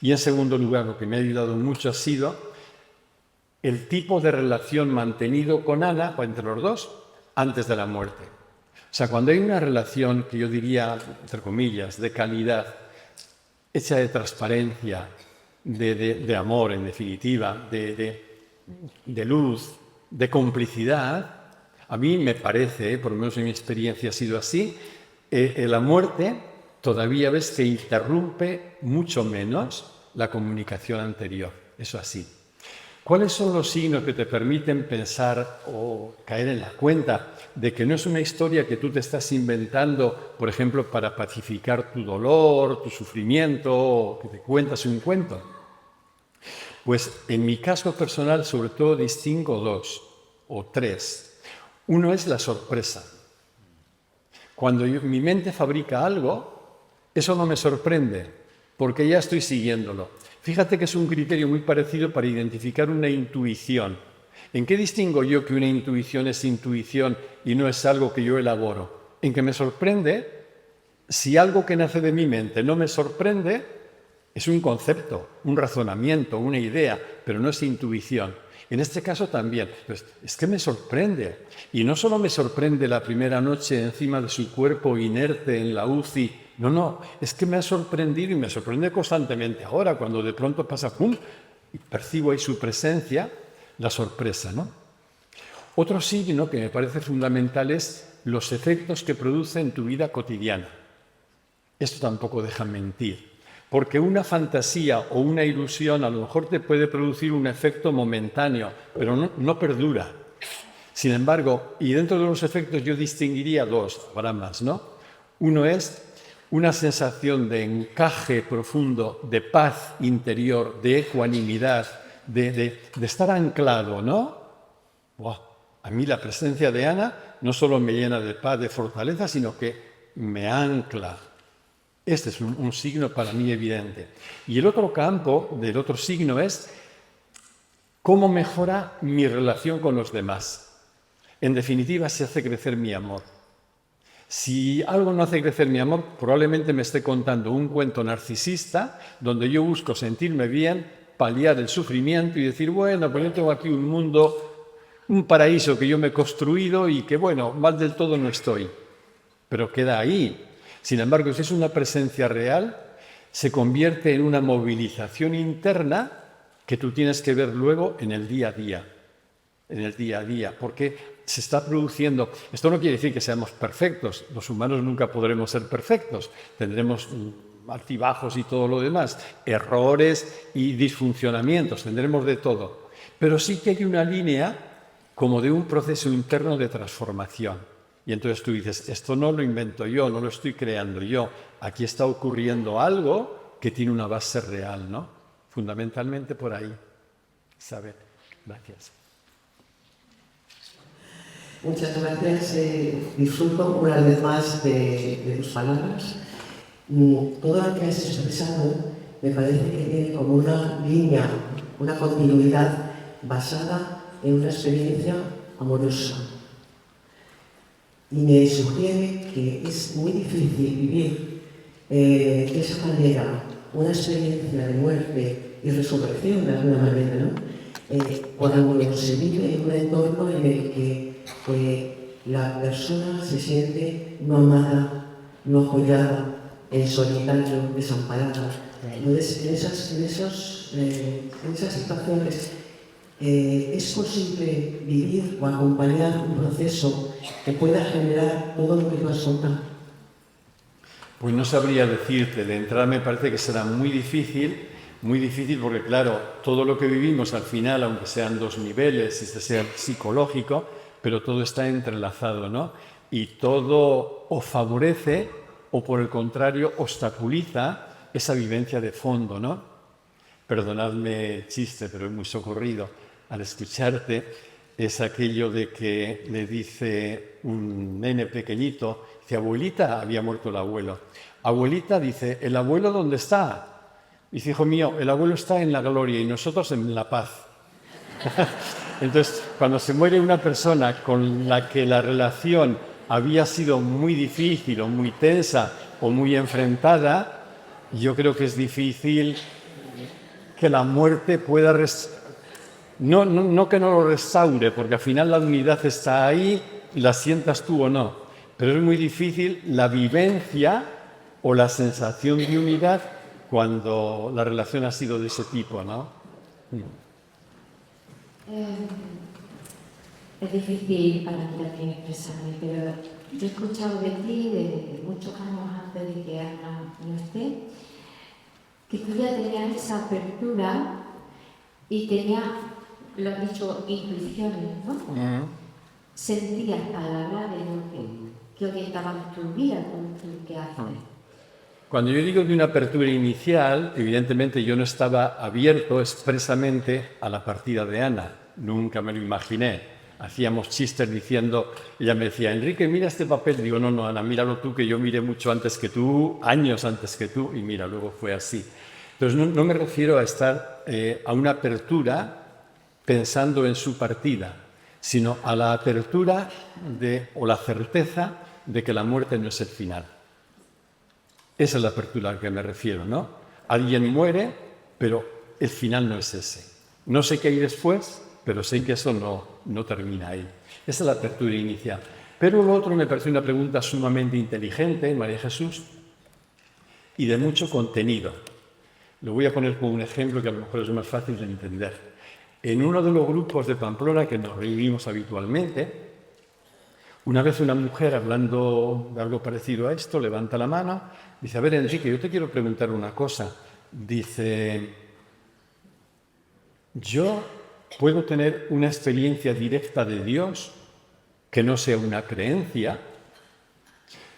Y en segundo lugar, lo que me ha ayudado mucho ha sido el tipo de relación mantenido con Ana, o entre los dos, antes de la muerte. O sea, cuando hay una relación que yo diría, entre comillas, de calidad, hecha de transparencia, de amor, en definitiva, de luz, de complicidad, a mí me parece, por lo menos en mi experiencia ha sido así, la muerte todavía ves que interrumpe mucho menos la comunicación anterior. Eso así. ¿Cuáles son los signos que te permiten pensar o caer en la cuenta de que no es una historia que tú te estás inventando, por ejemplo, para pacificar tu dolor, tu sufrimiento, o que te cuentas un cuento? Pues en mi caso personal, sobre todo, distingo dos o tres. Uno es la sorpresa. Cuando mi mente fabrica algo, eso no me sorprende, porque ya estoy siguiéndolo. Fíjate que es un criterio muy parecido para identificar una intuición. ¿En qué distingo yo que una intuición es intuición y no es algo que yo elaboro? En que me sorprende, si algo que nace de mi mente no me sorprende, es un concepto, un razonamiento, una idea, pero no es intuición. En este caso también, pues, es que me sorprende. Y no solo me sorprende la primera noche encima de su cuerpo inerte en la UCI, no, es que me ha sorprendido y me sorprende constantemente ahora, cuando de pronto pasa, ¡pum!, y percibo ahí su presencia, la sorpresa, ¿no? Otro signo que me parece fundamental es los efectos que produce en tu vida cotidiana. Esto tampoco deja mentir. Porque una fantasía o una ilusión a lo mejor te puede producir un efecto momentáneo, pero no perdura. Sin embargo, y dentro de los efectos yo distinguiría dos, habrá más, ¿no? Uno es una sensación de encaje profundo, de paz interior, de ecuanimidad, de estar anclado, ¿no? ¡Buah! A mí la presencia de Ana no solo me llena de paz, de fortaleza, sino que me ancla. Este es un signo para mí evidente. Y el otro campo del otro signo es cómo mejora mi relación con los demás. En definitiva, se hace crecer mi amor. Si algo no hace crecer mi amor, probablemente me esté contando un cuento narcisista donde yo busco sentirme bien, paliar el sufrimiento y decir, bueno, pues yo tengo aquí un mundo, un paraíso que yo me he construido y que, bueno, mal del todo no estoy. Pero queda ahí. Sin embargo, si es una presencia real, se convierte en una movilización interna que tú tienes que ver luego en el día a día, porque se está produciendo. Esto no quiere decir que seamos perfectos, los humanos nunca podremos ser perfectos, tendremos altibajos y todo lo demás, errores y disfuncionamientos, tendremos de todo, pero sí que hay una línea como de un proceso interno de transformación. Y entonces tú dices, esto no lo invento yo, no lo estoy creando yo. Aquí está ocurriendo algo que tiene una base real, ¿no? Fundamentalmente por ahí. Isabel, gracias. Muchas gracias. Disfruto una vez más de tus palabras. Todo lo que has expresado me parece que tiene como una línea, una continuidad basada en una experiencia amorosa. Y me sugiere que es muy difícil vivir de esa manera una experiencia de muerte y resurrección de alguna manera, ¿no? Cuando se vive en un entorno en el que la persona se siente no amada, no apoyada, en solitario, desamparada. Entonces, en esas situaciones es posible vivir o acompañar un proceso que pueda generar todo lo que tú has contado. Pues no sabría decirte, de entrada me parece que será muy difícil porque claro, todo lo que vivimos al final, aunque sean dos niveles, este sea psicológico, pero todo está entrelazado, ¿no? Y todo o favorece o por el contrario obstaculiza esa vivencia de fondo, ¿no? Perdonadme el chiste, pero es muy socorrido al escucharte, es aquello de que le dice un nene pequeñito, dice, abuelita, había muerto el abuelo. Abuelita, dice, ¿el abuelo dónde está? Dice, hijo mío, el abuelo está en la gloria y nosotros en la paz. Entonces, cuando se muere una persona con la que la relación había sido muy difícil o muy tensa o muy enfrentada, yo creo que es difícil que la muerte pueda... No que no lo restaure, porque al final la unidad está ahí, la sientas tú o no, pero es muy difícil la vivencia o la sensación de unidad cuando la relación ha sido de ese tipo, ¿no? Es difícil para mí también expresarme, pero yo he escuchado de ti, de muchos años antes de que Ana no esté, que tú ya tenías esa apertura y tenías, lo has dicho, intuiciones, ¿no? Sentías al hablar de lo que orientaba tu vida con lo que haces. Cuando yo digo de una apertura inicial, evidentemente yo no estaba abierto expresamente a la partida de Ana, nunca me lo imaginé. Hacíamos chistes diciendo, ella me decía, Enrique, mira este papel. Digo, no, Ana, míralo tú, que yo miré mucho antes que tú, años antes que tú, y mira, luego fue así. Entonces no me refiero a estar a una apertura pensando en su partida, sino a la apertura o la certeza de que la muerte no es el final. Esa es la apertura a la que me refiero, ¿no? Alguien muere, pero el final no es ese. No sé qué hay después, pero sé que eso no termina ahí. Esa es la apertura inicial. Pero lo otro me parece una pregunta sumamente inteligente, María Jesús, y de mucho contenido. Lo voy a poner como un ejemplo que a lo mejor es más fácil de entender. En uno de los grupos de Pamplona que nos reunimos habitualmente, una vez una mujer, hablando de algo parecido a esto, levanta la mano, dice, a ver, Enrique, yo te quiero preguntar una cosa. Dice, yo puedo tener una experiencia directa de Dios que no sea una creencia.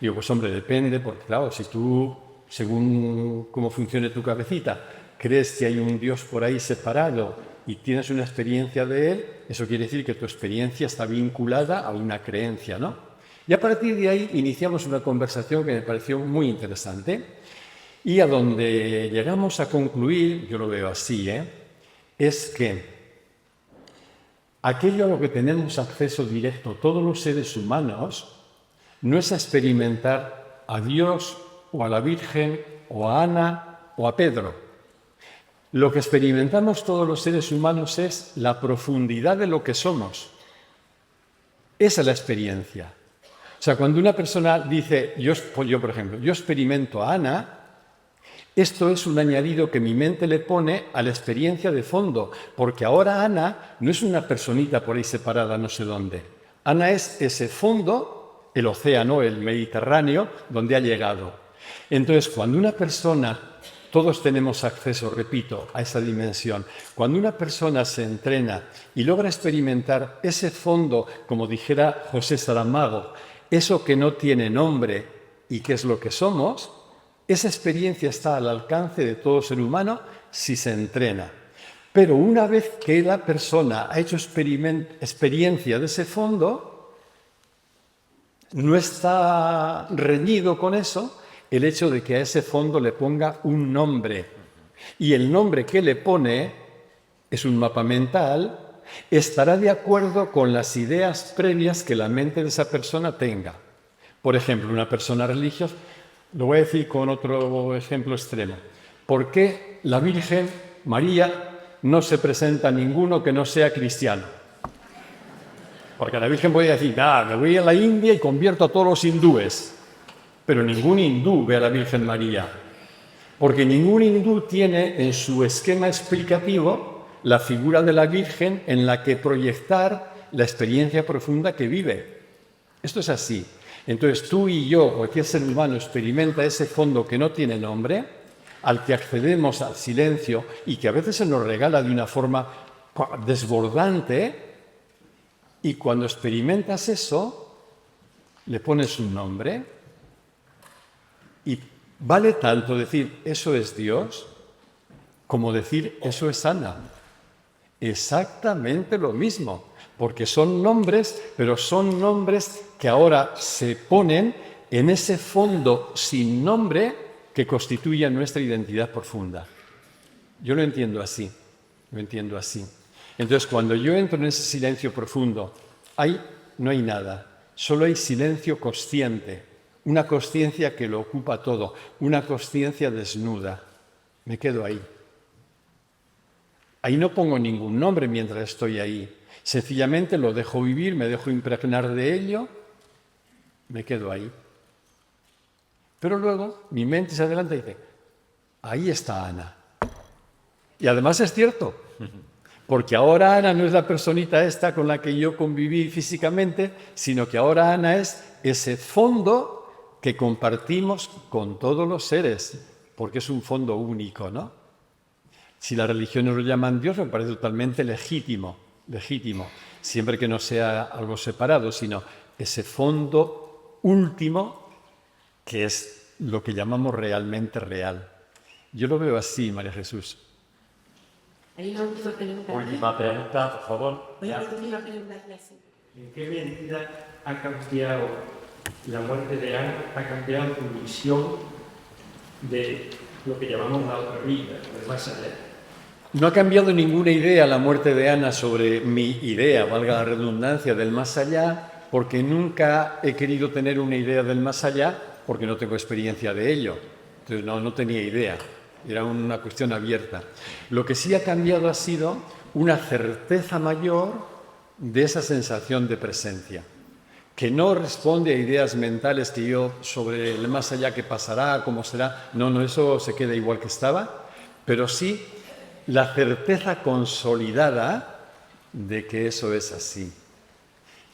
Digo, pues hombre, depende, porque claro, si tú, según cómo funcione tu cabecita, crees que hay un Dios por ahí separado y tienes una experiencia de Él, eso quiere decir que tu experiencia está vinculada a una creencia, ¿no? Y a partir de ahí iniciamos una conversación que me pareció muy interesante y a donde llegamos a concluir, yo lo veo así, es que aquello a lo que tenemos acceso directo todos los seres humanos no es a experimentar a Dios o a la Virgen o a Ana o a Pedro. Lo que experimentamos todos los seres humanos es la profundidad de lo que somos. Esa es la experiencia. O sea, cuando una persona dice, yo por ejemplo, yo experimento a Ana, esto es un añadido que mi mente le pone a la experiencia de fondo, porque ahora Ana no es una personita por ahí separada no sé dónde. Ana es ese fondo, el océano, el Mediterráneo, donde ha llegado. Entonces, cuando una persona, todos tenemos acceso, repito, a esa dimensión, cuando una persona se entrena y logra experimentar ese fondo, como dijera José Saramago, eso que no tiene nombre y que es lo que somos, esa experiencia está al alcance de todo ser humano si se entrena. Pero una vez que la persona ha hecho experiencia de ese fondo, no está reñido con eso el hecho de que a ese fondo le ponga un nombre. Y el nombre que le pone es un mapa mental, estará de acuerdo con las ideas previas que la mente de esa persona tenga. Por ejemplo, una persona religiosa, lo voy a decir con otro ejemplo extremo. ¿Por qué la Virgen María no se presenta a ninguno que no sea cristiano? Porque la Virgen podría decir, me voy a la India y convierto a todos los hindúes. Pero ningún hindú ve a la Virgen María. Porque ningún hindú tiene en su esquema explicativo la figura de la Virgen en la que proyectar la experiencia profunda que vive. Esto es así. Entonces tú y yo, cualquier ser humano, experimenta ese fondo que no tiene nombre, al que accedemos al silencio y que a veces se nos regala de una forma desbordante, y cuando experimentas eso, le pones un nombre y vale tanto decir eso es Dios como decir eso es Ana. Exactamente lo mismo, porque son nombres, pero son nombres que ahora se ponen en ese fondo sin nombre que constituye nuestra identidad profunda. Yo lo entiendo así, Entonces, cuando yo entro en ese silencio profundo, no hay nada, solo hay silencio consciente, una consciencia que lo ocupa todo, una consciencia desnuda. Me quedo ahí. Ahí no pongo ningún nombre mientras estoy ahí. Sencillamente lo dejo vivir, me dejo impregnar de ello, me quedo ahí. Pero luego mi mente se adelanta y dice, ahí está Ana. Y además es cierto, porque ahora Ana no es la personita esta con la que yo conviví físicamente, sino que ahora Ana es ese fondo que compartimos con todos los seres, porque es un fondo único, ¿no? Si las religiones lo llaman Dios, me parece totalmente legítimo, siempre que no sea algo separado, sino ese fondo último que es es lo que llamamos realmente real. Yo lo veo así, María Jesús. Hay una última pregunta. Última pregunta, por favor. Una última pregunta, gracias. ¿En qué medida ha cambiado la muerte de Ana, ha cambiado tu visión de lo que llamamos la otra vida, el más allá? No ha cambiado ninguna idea la muerte de Ana sobre mi idea, valga la redundancia, del más allá, porque nunca he querido tener una idea del más allá, porque no tengo experiencia de ello. Entonces no tenía idea, era una cuestión abierta. Lo que sí ha cambiado ha sido una certeza mayor de esa sensación de presencia, que no responde a ideas mentales que yo sobre el más allá, qué pasará, cómo será. No, eso se queda igual que estaba, pero sí la certeza consolidada de que eso es así.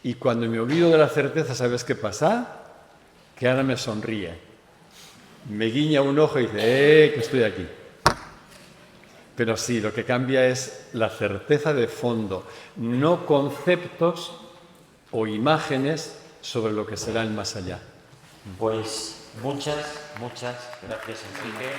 Y cuando me olvido de la certeza, ¿sabes qué pasa? Que Ana me sonríe, me guiña un ojo y dice, que estoy aquí. Pero sí, lo que cambia es la certeza de fondo, no conceptos o imágenes sobre lo que será el más allá. Pues muchas gracias, Enrique.